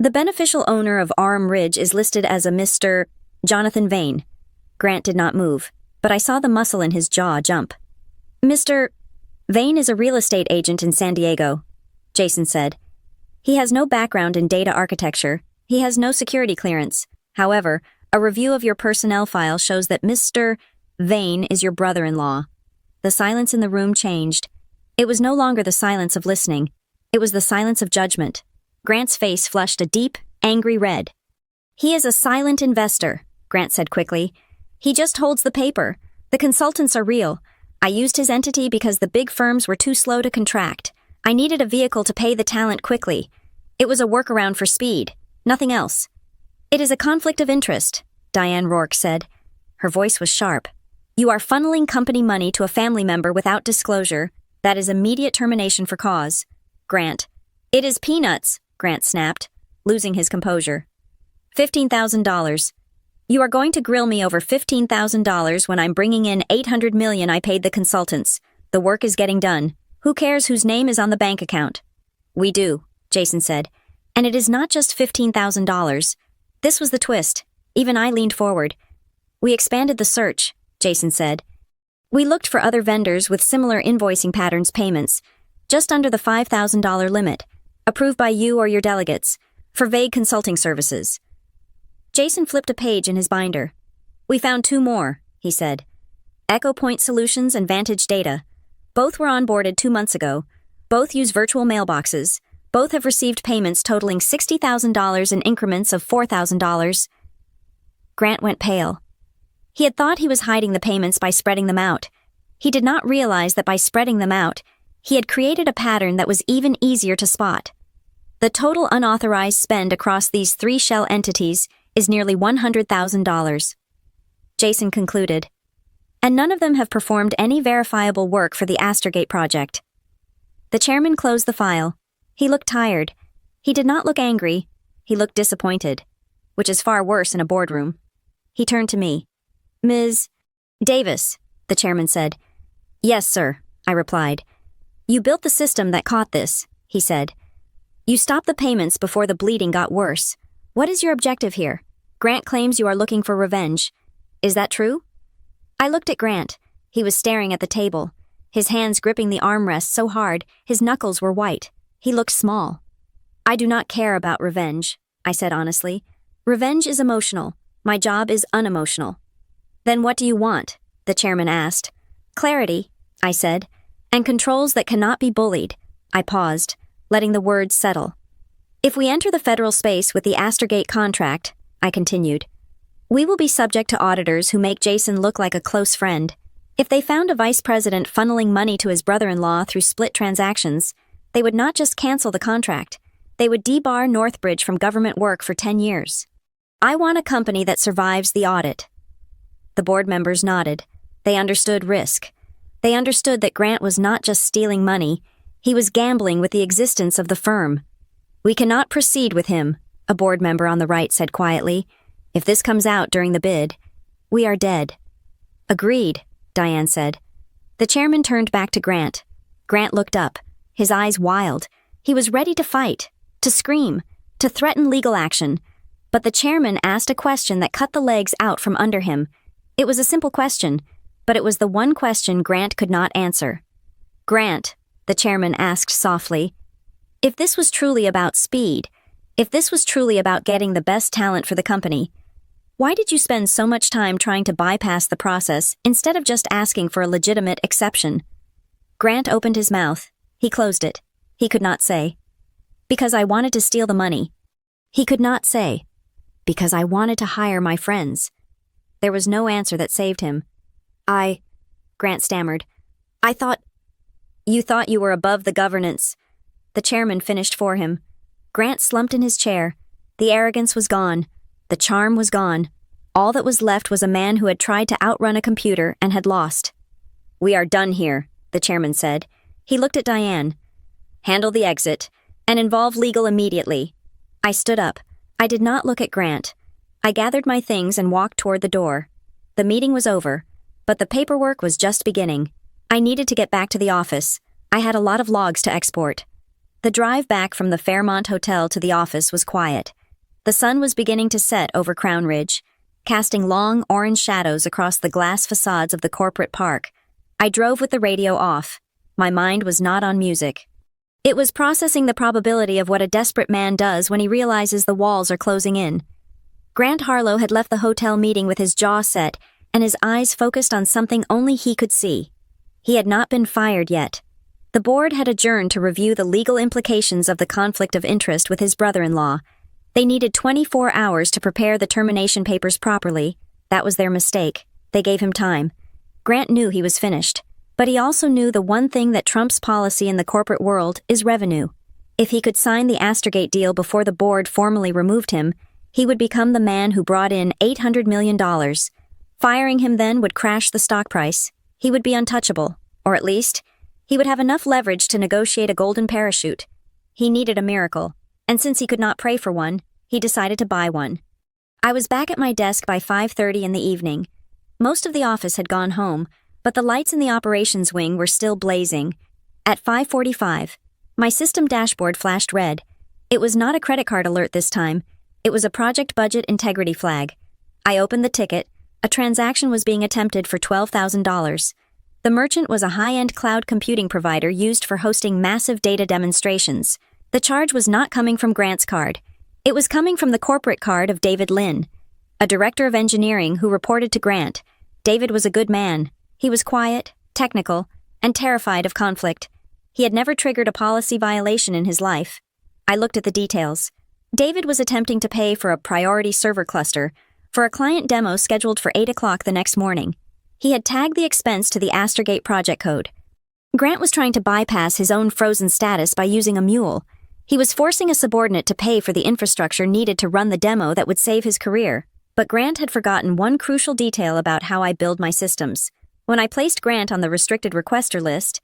The beneficial owner of Aurum Ridge is listed as a Mr. Jonathan Vane. Grant did not move, but I saw the muscle in his jaw jump. Mr. Vane is a real estate agent in San Diego, Jason said. He has no background in data architecture. He has no security clearance. However, a review of your personnel file shows that Mr. Vane is your brother-in-law. The silence in the room changed. It was no longer the silence of listening. It was the silence of judgment. Grant's face flushed a deep, angry red. He is a silent investor, Grant said quickly. He just holds the paper. The consultants are real. I used his entity because the big firms were too slow to contract. I needed a vehicle to pay the talent quickly. It was a workaround for speed. Nothing else. It is a conflict of interest, Diane Rourke said. Her voice was sharp. You are funneling company money to a family member without disclosure. That is immediate termination for cause. Grant. It is peanuts, Grant snapped, losing his composure. $15,000. You are going to grill me over $15,000 when I'm bringing in $800 million I paid the consultants. The work is getting done. Who cares whose name is on the bank account? We do, Jason said. And it is not just $15,000. This was the twist. Even I leaned forward. We expanded the search, Jason said. We looked for other vendors with similar invoicing patterns payments, just under the $5,000 limit, approved by you or your delegates, for vague consulting services. Jason flipped a page in his binder. We found 2 more, he said. Echo Point Solutions and Vantage Data. Both were onboarded 2 months ago. Both use virtual mailboxes. Both have received payments totaling $60,000 in increments of $4,000. Grant went pale. He had thought he was hiding the payments by spreading them out. He did not realize that by spreading them out, he had created a pattern that was even easier to spot. The total unauthorized spend across these 3 shell entities is nearly $100,000. Jason concluded. And none of them have performed any verifiable work for the Astergate project. The chairman closed the file. He looked tired. He did not look angry. He looked disappointed, which is far worse in a boardroom. He turned to me. Ms. Davis, the chairman said. Yes, sir, I replied. You built the system that caught this, he said. You stopped the payments before the bleeding got worse. What is your objective here? Grant claims you are looking for revenge. Is that true? I looked at Grant. He was staring at the table, his hands gripping the armrest so hard his knuckles were white. He looked small. I do not care about revenge, I said honestly. Revenge is emotional. My job is unemotional. Then what do you want? The chairman asked. Clarity, I said, and controls that cannot be bullied. I paused, letting the words settle. If we enter the federal space with the Astergate contract, I continued, we will be subject to auditors who make Jason look like a close friend. If they found a vice president funneling money to his brother-in-law through split transactions, they would not just cancel the contract, they would debar Northbridge from government work for 10 years. I want a company that survives the audit. The board members nodded. They understood risk. They understood that Grant was not just stealing money, he was gambling with the existence of the firm. We cannot proceed with him, a board member on the right said quietly. If this comes out during the bid, we are dead. Agreed, Diane said. The chairman turned back to Grant. Grant looked up, his eyes wild. He was ready to fight, to scream, to threaten legal action. But the chairman asked a question that cut the legs out from under him. It was a simple question, but it was the one question Grant could not answer. Grant, the chairman asked softly, if this was truly about speed, if this was truly about getting the best talent for the company, why did you spend so much time trying to bypass the process instead of just asking for a legitimate exception? Grant opened his mouth. He closed it. He could not say. Because I wanted to steal the money. He could not say. Because I wanted to hire my friends. There was no answer that saved him. Grant stammered. You thought you were above the governance. The chairman finished for him. Grant slumped in his chair. The arrogance was gone. The charm was gone. All that was left was a man who had tried to outrun a computer and had lost. We are done here, the chairman said. He looked at Diane. Handle the exit, and involve legal immediately. I stood up. I did not look at Grant. I gathered my things and walked toward the door. The meeting was over, but the paperwork was just beginning. I needed to get back to the office. I had a lot of logs to export. The drive back from the Fairmont Hotel to the office was quiet. The sun was beginning to set over Crown Ridge, casting long orange shadows across the glass facades of the corporate park. I drove with the radio off. My mind was not on music. It was processing the probability of what a desperate man does when he realizes the walls are closing in. Grant Harlow had left the hotel meeting with his jaw set and his eyes focused on something only he could see. He had not been fired yet. The board had adjourned to review the legal implications of the conflict of interest with his brother-in-law. They needed 24 hours to prepare the termination papers properly. That was their mistake. They gave him time. Grant knew he was finished. But he also knew the one thing that trumps policy in the corporate world is revenue. If he could sign the Astergate deal before the board formally removed him, he would become the man who brought in $800 million, Firing him then would crash the stock price. He would be untouchable, or at least, he would have enough leverage to negotiate a golden parachute. He needed a miracle, and since he could not pray for one, he decided to buy one. I was back at my desk by 5:30 in the evening. Most of the office had gone home, but the lights in the operations wing were still blazing. At 5:45, my system dashboard flashed red. It was not a credit card alert this time. It was a project budget integrity flag. I opened the ticket. A transaction was being attempted for $12,000. The merchant was a high-end cloud computing provider used for hosting massive data demonstrations. The charge was not coming from Grant's card. It was coming from the corporate card of David Lynn, a director of engineering who reported to Grant. David was a good man. He was quiet, technical, and terrified of conflict. He had never triggered a policy violation in his life. I looked at the details. David was attempting to pay for a priority server cluster for a client demo scheduled for 8 o'clock the next morning. He had tagged the expense to the Astergate project code. Grant was trying to bypass his own frozen status by using a mule. He was forcing a subordinate to pay for the infrastructure needed to run the demo that would save his career. But Grant had forgotten one crucial detail about how I build my systems. When I placed Grant on the restricted requester list,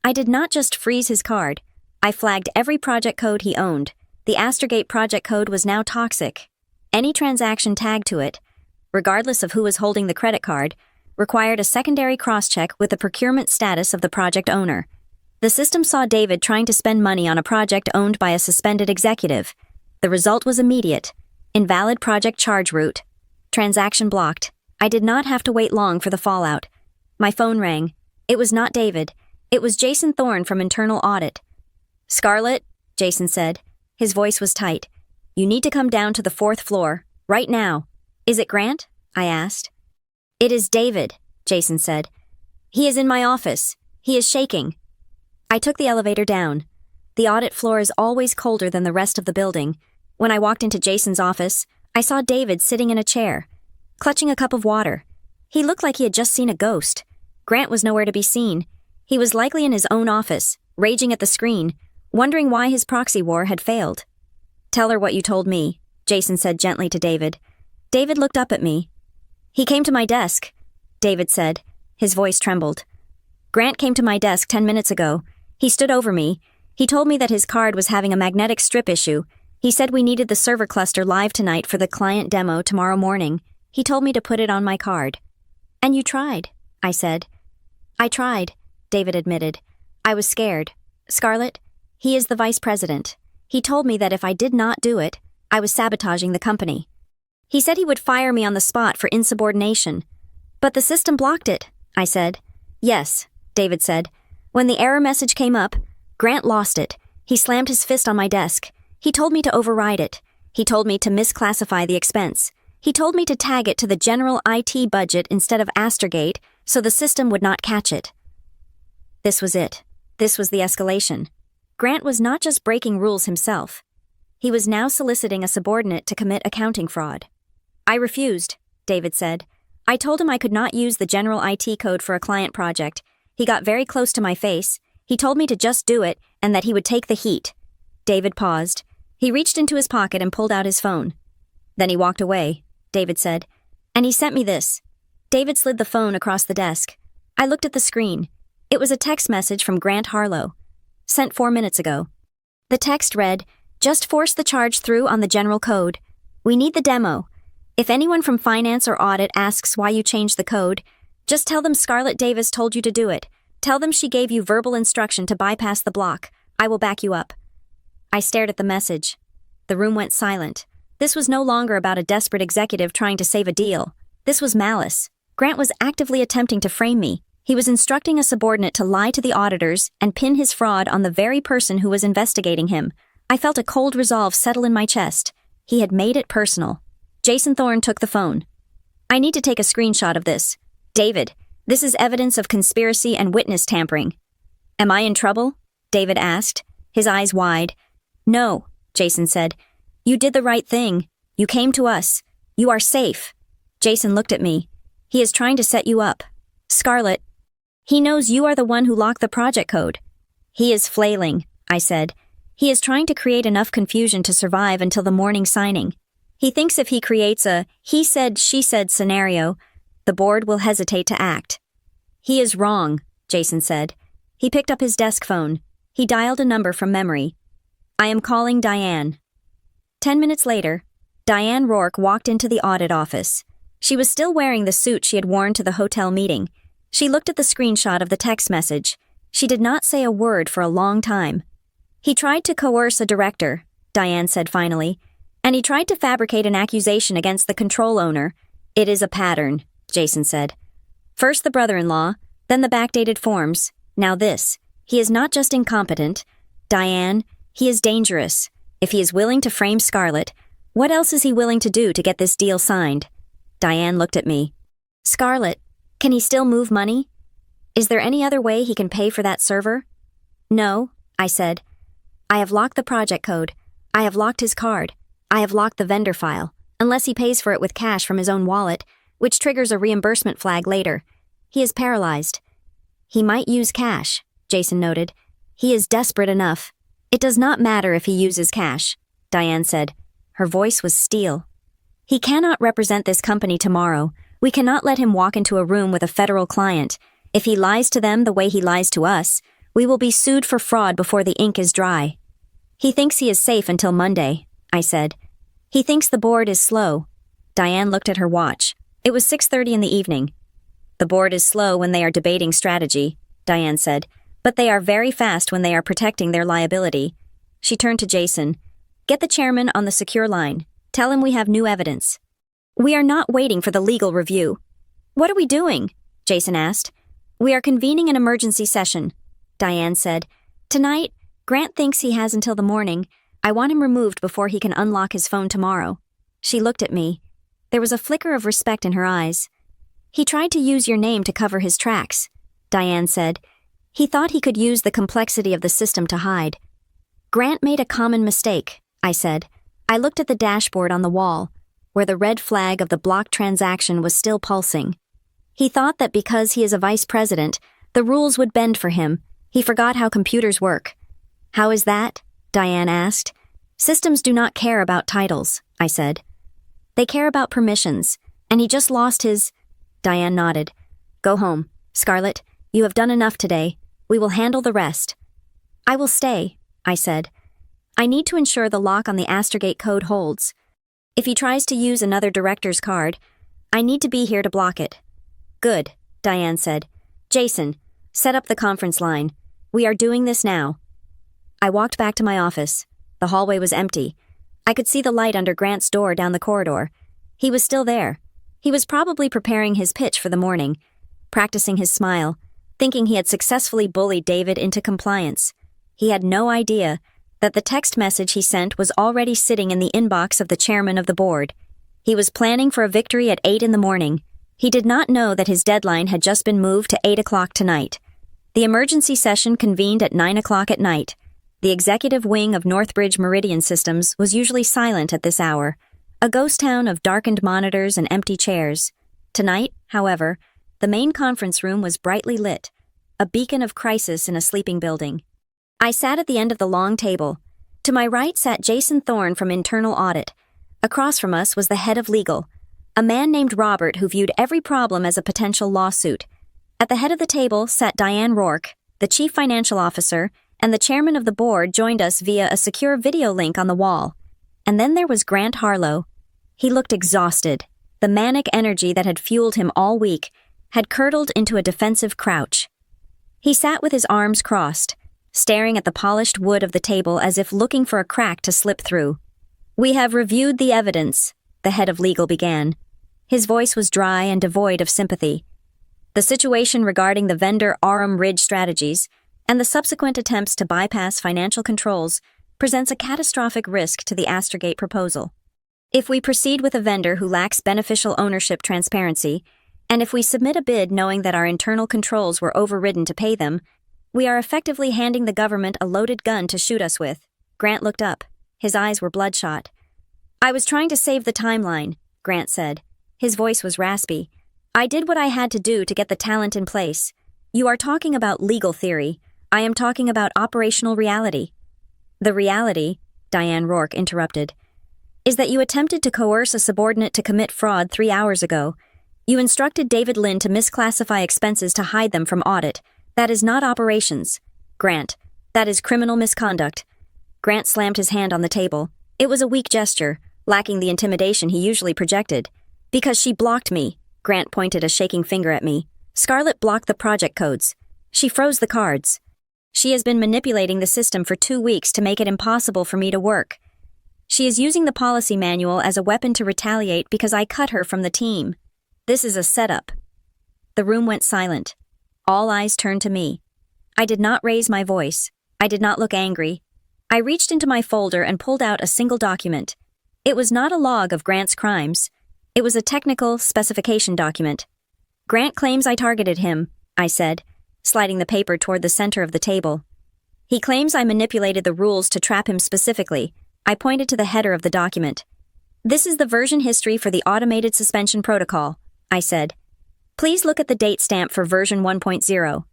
I did not just freeze his card. I flagged every project code he owned. The Astergate project code was now toxic. Any transaction tagged to it, regardless of who was holding the credit card, required a secondary cross-check with the procurement status of the project owner. The system saw David trying to spend money on a project owned by a suspended executive. The result was immediate. Invalid project charge route. Transaction blocked. I did not have to wait long for the fallout. My phone rang. It was not David. It was Jason Thorne from Internal Audit. "Scarlett," Jason said. His voice was tight. "You need to come down to the 4th floor, right now." "Is it Grant?" I asked. "It is David," Jason said. "He is in my office. He is shaking." I took the elevator down. The audit floor is always colder than the rest of the building. When I walked into Jason's office, I saw David sitting in a chair, clutching a cup of water. He looked like he had just seen a ghost. Grant was nowhere to be seen. He was likely in his own office, raging at the screen, wondering why his proxy war had failed. "Tell her what you told me," Jason said gently to David. David looked up at me. "He came to my desk," David said. His voice trembled. "Grant came to my desk 10 minutes ago. He stood over me. He told me that his card was having a magnetic strip issue. He said we needed the server cluster live tonight for the client demo tomorrow morning. He told me to put it on my card." "And you tried," I said. "I tried," David admitted. "I was scared. Scarlett, he is the vice president. He told me that if I did not do it, I was sabotaging the company. He said he would fire me on the spot for insubordination. But the system blocked it," I said. "Yes," David said. "When the error message came up, Grant lost it. He slammed his fist on my desk. He told me to override it. He told me to misclassify the expense. He told me to tag it to the general IT budget instead of Astergate so the system would not catch it." This was it. This was the escalation. Grant was not just breaking rules himself. He was now soliciting a subordinate to commit accounting fraud. "I refused," David said. "I told him I could not use the general IT code for a client project. He got very close to my face. He told me to just do it and that he would take the heat." David paused. He reached into his pocket and pulled out his phone. "Then he walked away," David said. "And he sent me this." David slid the phone across the desk. I looked at the screen. It was a text message from Grant Harlow. Sent 4 minutes ago. The text read, "Just force the charge through on the general code. We need the demo. If anyone from finance or audit asks why you changed the code, just tell them Scarlett Davis told you to do it. Tell them she gave you verbal instruction to bypass the block. I will back you up." I stared at the message. The room went silent. This was no longer about a desperate executive trying to save a deal. This was malice. Grant was actively attempting to frame me. He was instructing a subordinate to lie to the auditors and pin his fraud on the very person who was investigating him. I felt a cold resolve settle in my chest. He had made it personal. Jason Thorne took the phone. "I need to take a screenshot of this. David, this is evidence of conspiracy and witness tampering." "Am I in trouble?" David asked, his eyes wide. "No," Jason said. "You did the right thing. You came to us. You are safe." Jason looked at me. "He is trying to set you up. Scarlett, he knows you are the one who locked the project code." "He is flailing," I said. "He is trying to create enough confusion to survive until the morning signing. He thinks if he creates a he said, she said scenario, The board will hesitate to act. He is wrong, Jason said. He picked up his desk phone. He dialed a number from memory. I am calling Diane. 10 minutes later, Diane Rourke walked into the audit office. She was still wearing the suit she had worn to the hotel meeting. She looked at the screenshot of the text message. She did not say a word for a long time. He tried to coerce a director, Diane said finally, and he tried to fabricate an accusation against the control owner. It is a pattern, Jason said. First the brother-in-law, then the backdated forms, now this. He is not just incompetent. Diane, he is dangerous. If he is willing to frame Scarlett, what else is he willing to do to get this deal signed? Diane looked at me. Scarlett, can he still move money? Is there any other way he can pay for that server? No, I said. I have locked the project code. I have locked his card. I have locked the vendor file, unless he pays for it with cash from his own wallet, which triggers a reimbursement flag later. He is paralyzed. He might use cash, Jason noted. He is desperate enough. It does not matter if he uses cash, Diane said. Her voice was steel. He cannot represent this company tomorrow. We cannot let him walk into a room with a federal client. If he lies to them the way he lies to us, we will be sued for fraud before the ink is dry. He thinks he is safe until Monday, I said. He thinks the board is slow. Diane looked at her watch. It was 6:30 in the evening. The board is slow when they are debating strategy, Diane said, but they are very fast when they are protecting their liability. She turned to Jason. Get the chairman on the secure line. Tell him we have new evidence. We are not waiting for the legal review. What are we doing? Jason asked. We are convening an emergency session, Diane said. Tonight, Grant thinks he has until the morning. I want him removed before he can unlock his phone tomorrow. She looked at me. There was a flicker of respect in her eyes. He tried to use your name to cover his tracks, Diane said. He thought he could use the complexity of the system to hide. Grant made a common mistake, I said. I looked at the dashboard on the wall, where the red flag of the blocked transaction was still pulsing. He thought that because he is a vice president, the rules would bend for him. He forgot how computers work. How is that? Diane asked. Systems do not care about titles, I said. They care about permissions, and he just lost his... Diane nodded. Go home. Scarlett, you have done enough today. We will handle the rest. I will stay, I said. I need to ensure the lock on the Astergate code holds. If he tries to use another director's card, I need to be here to block it. Good, Diane said. Jason, set up the conference line. We are doing this now. I walked back to my office. The hallway was empty. I could see the light under Grant's door down the corridor. He was still there. He was probably preparing his pitch for the morning, practicing his smile, thinking he had successfully bullied David into compliance. He had no idea that the text message he sent was already sitting in the inbox of the chairman of the board. He was planning for a victory at 8 in the morning. He did not know that his deadline had just been moved to 8 o'clock tonight. The emergency session convened at 9 o'clock at night. The executive wing of Northbridge Meridian Systems was usually silent at this hour, a ghost town of darkened monitors and empty chairs. Tonight, however, the main conference room was brightly lit, a beacon of crisis in a sleeping building. I sat at the end of the long table. To my right sat Jason Thorne from Internal Audit. Across from us was the head of legal, a man named Robert who viewed every problem as a potential lawsuit. At the head of the table sat Diane Rourke, the chief financial officer, and the chairman of the board joined us via a secure video link on the wall. And then there was Grant Harlow. He looked exhausted. The manic energy that had fueled him all week had curdled into a defensive crouch. He sat with his arms crossed, staring at the polished wood of the table as if looking for a crack to slip through. We have reviewed the evidence, the head of legal began. His voice was dry and devoid of sympathy. The situation regarding the vendor Aurum Ridge strategies and the subsequent attempts to bypass financial controls presents a catastrophic risk to the Astergate proposal. If we proceed with a vendor who lacks beneficial ownership transparency, and if we submit a bid knowing that our internal controls were overridden to pay them, we are effectively handing the government a loaded gun to shoot us with. Grant looked up. His eyes were bloodshot. I was trying to save the timeline, Grant said. His voice was raspy. I did what I had to do to get the talent in place. You are talking about legal theory. I am talking about operational reality. The reality, Diane Rourke interrupted, is that you attempted to coerce a subordinate to commit fraud 3 hours ago. You instructed David Lynn to misclassify expenses to hide them from audit. That is not operations. Grant, that is criminal misconduct. Grant slammed his hand on the table. It was a weak gesture, lacking the intimidation he usually projected. Because she blocked me. Grant pointed a shaking finger at me. Scarlett blocked the project codes. She froze the cards. She has been manipulating the system for 2 weeks to make it impossible for me to work. She is using the policy manual as a weapon to retaliate because I cut her from the team. This is a setup. The room went silent. All eyes turned to me. I did not raise my voice. I did not look angry. I reached into my folder and pulled out a single document. It was not a log of Grant's crimes. It was a technical specification document. Grant claims I targeted him, I said, sliding the paper toward the center of the table. He claims I manipulated the rules to trap him specifically. I pointed to the header of the document. This is the version history for the automated suspension protocol, I said. Please look at the date stamp for version 1.0.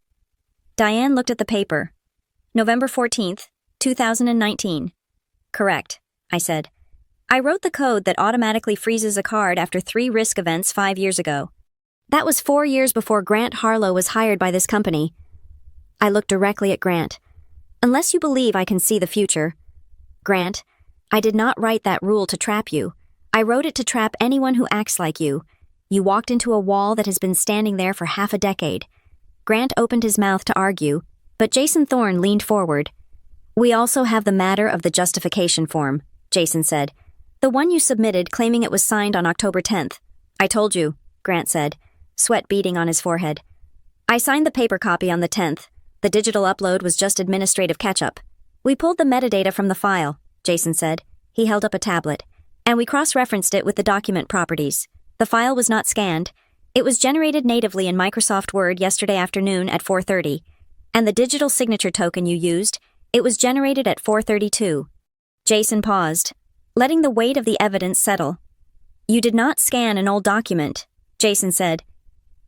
Diane looked at the paper. November 14th, 2019. Correct, I said. I wrote the code that automatically freezes a card after 3 risk events 5 years ago. That was 4 years before Grant Harlow was hired by this company. I looked directly at Grant. Unless you believe I can see the future. Grant, I did not write that rule to trap you. I wrote it to trap anyone who acts like you. You walked into a wall that has been standing there for half a decade. Grant opened his mouth to argue, but Jason Thorne leaned forward. We also have the matter of the justification form, Jason said. The one you submitted claiming it was signed on October 10th. I told you, Grant said, sweat beading on his forehead. I signed the paper copy on the 10th. The digital upload was just administrative catch-up. We pulled the metadata from the file, Jason said. He held up a tablet. And we cross-referenced it with the document properties. The file was not scanned. It was generated natively in Microsoft Word yesterday afternoon at 4:30. And the digital signature token you used, it was generated at 4:32. Jason paused, letting the weight of the evidence settle. You did not scan an old document, Jason said.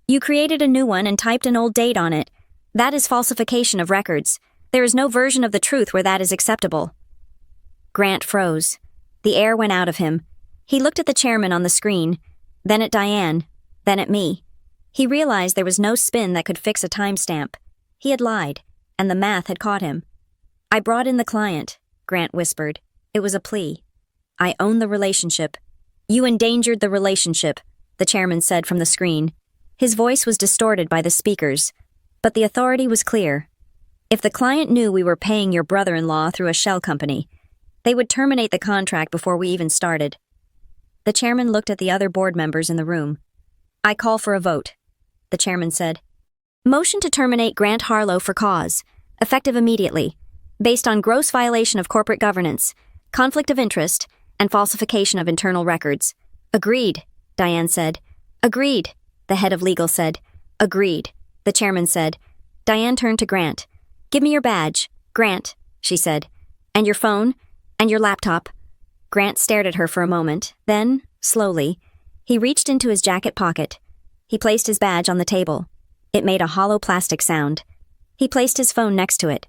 You created a new one and typed an old date on it. That is falsification of records. There is no version of the truth where that is acceptable. Grant froze. The air went out of him. He looked at the chairman on the screen, then at Diane, then at me. He realized there was no spin that could fix a timestamp. He had lied, and the math had caught him. I brought in the client, Grant whispered. It was a plea. I own the relationship. You endangered the relationship, the chairman said from the screen. His voice was distorted by the speakers, but the authority was clear. If the client knew we were paying your brother-in-law through a shell company, they would terminate the contract before we even started. The chairman looked at the other board members in the room. I call for a vote, the chairman said. Motion to terminate Grant Harlow for cause, effective immediately, based on gross violation of corporate governance, conflict of interest, and falsification of internal records. Agreed, Diane said. Agreed, the head of legal said. Agreed, the chairman said. Diane turned to Grant. Give me your badge, Grant, she said. And your phone, and your laptop. Grant stared at her for a moment, then, slowly, he reached into his jacket pocket. He placed his badge on the table. It made a hollow plastic sound. He placed his phone next to it.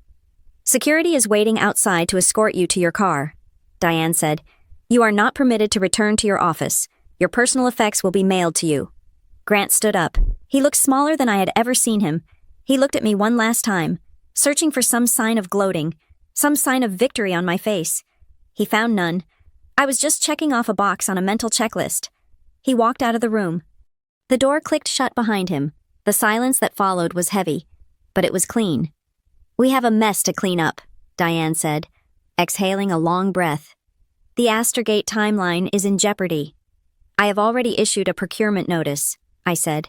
Security is waiting outside to escort you to your car, Diane said. You are not permitted to return to your office. Your personal effects will be mailed to you. Grant stood up. He looked smaller than I had ever seen him. He looked at me one last time, searching for some sign of gloating, some sign of victory on my face. He found none. I was just checking off a box on a mental checklist. He walked out of the room. The door clicked shut behind him. The silence that followed was heavy, but it was clean. We have a mess to clean up, Diane said, exhaling a long breath. The Astergate timeline is in jeopardy. I have already issued a procurement notice, I said.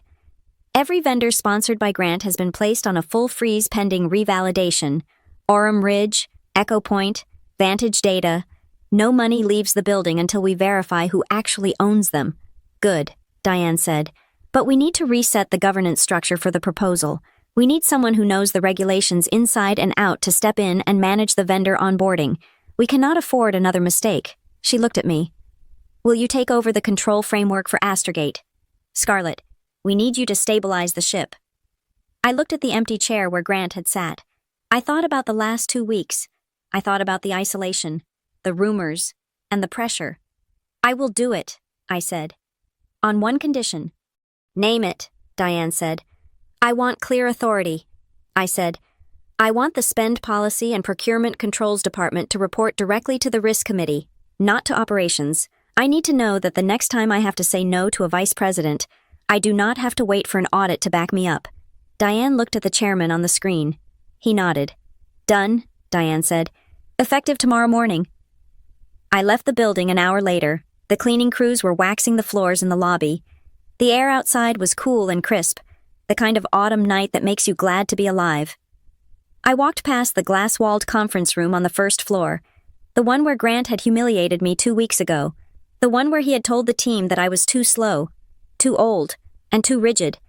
Every vendor sponsored by Grant has been placed on a full freeze pending revalidation. Orem Ridge, Echo Point, Vantage Data. No money leaves the building until we verify who actually owns them. Good, Diane said. But we need to reset the governance structure for the proposal. We need someone who knows the regulations inside and out to step in and manage the vendor onboarding. We cannot afford another mistake. She looked at me. Will you take over the control framework for Astergate? Scarlett, we need you to stabilize the ship. I looked at the empty chair where Grant had sat. I thought about the last 2 weeks. I thought about the isolation, the rumors, and the pressure. I will do it, I said. On one condition. Name it, Diane said. I want clear authority. I said, I want the Spend Policy and Procurement Controls Department to report directly to the Risk Committee, not to operations. I need to know that the next time I have to say no to a vice president, I do not have to wait for an audit to back me up. Diane looked at the chairman on the screen. He nodded. Done, Diane said. Effective tomorrow morning. I left the building an hour later. The cleaning crews were waxing the floors in the lobby. The air outside was cool and crisp, the kind of autumn night that makes you glad to be alive. I walked past the glass-walled conference room on the first floor, the one where Grant had humiliated me 2 weeks ago, the one where he had told the team that I was too slow, too old, and too rigid.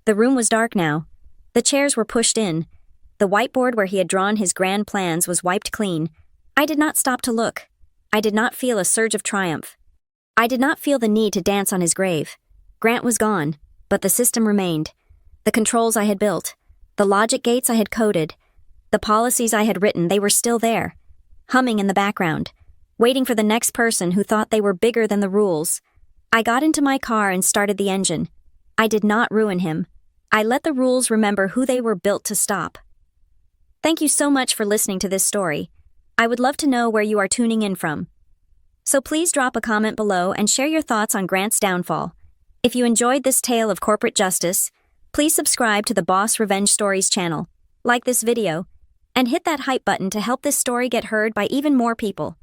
The room was dark now. The chairs were pushed in. The whiteboard where he had drawn his grand plans was wiped clean. I did not stop to look. I did not feel a surge of triumph. I did not feel the need to dance on his grave. Grant was gone, but the system remained. The controls I had built, the logic gates I had coded, the policies I had written, they were still there, humming in the background, waiting for the next person who thought they were bigger than the rules. I got into my car and started the engine. I did not ruin him. I let the rules remember who they were built to stop. Thank you so much for listening to this story. I would love to know where you are tuning in from. So please drop a comment below and share your thoughts on Grant's downfall. If you enjoyed this tale of corporate justice, please subscribe to the Boss Revenge Stories channel, like this video, and hit that hype button to help this story get heard by even more people.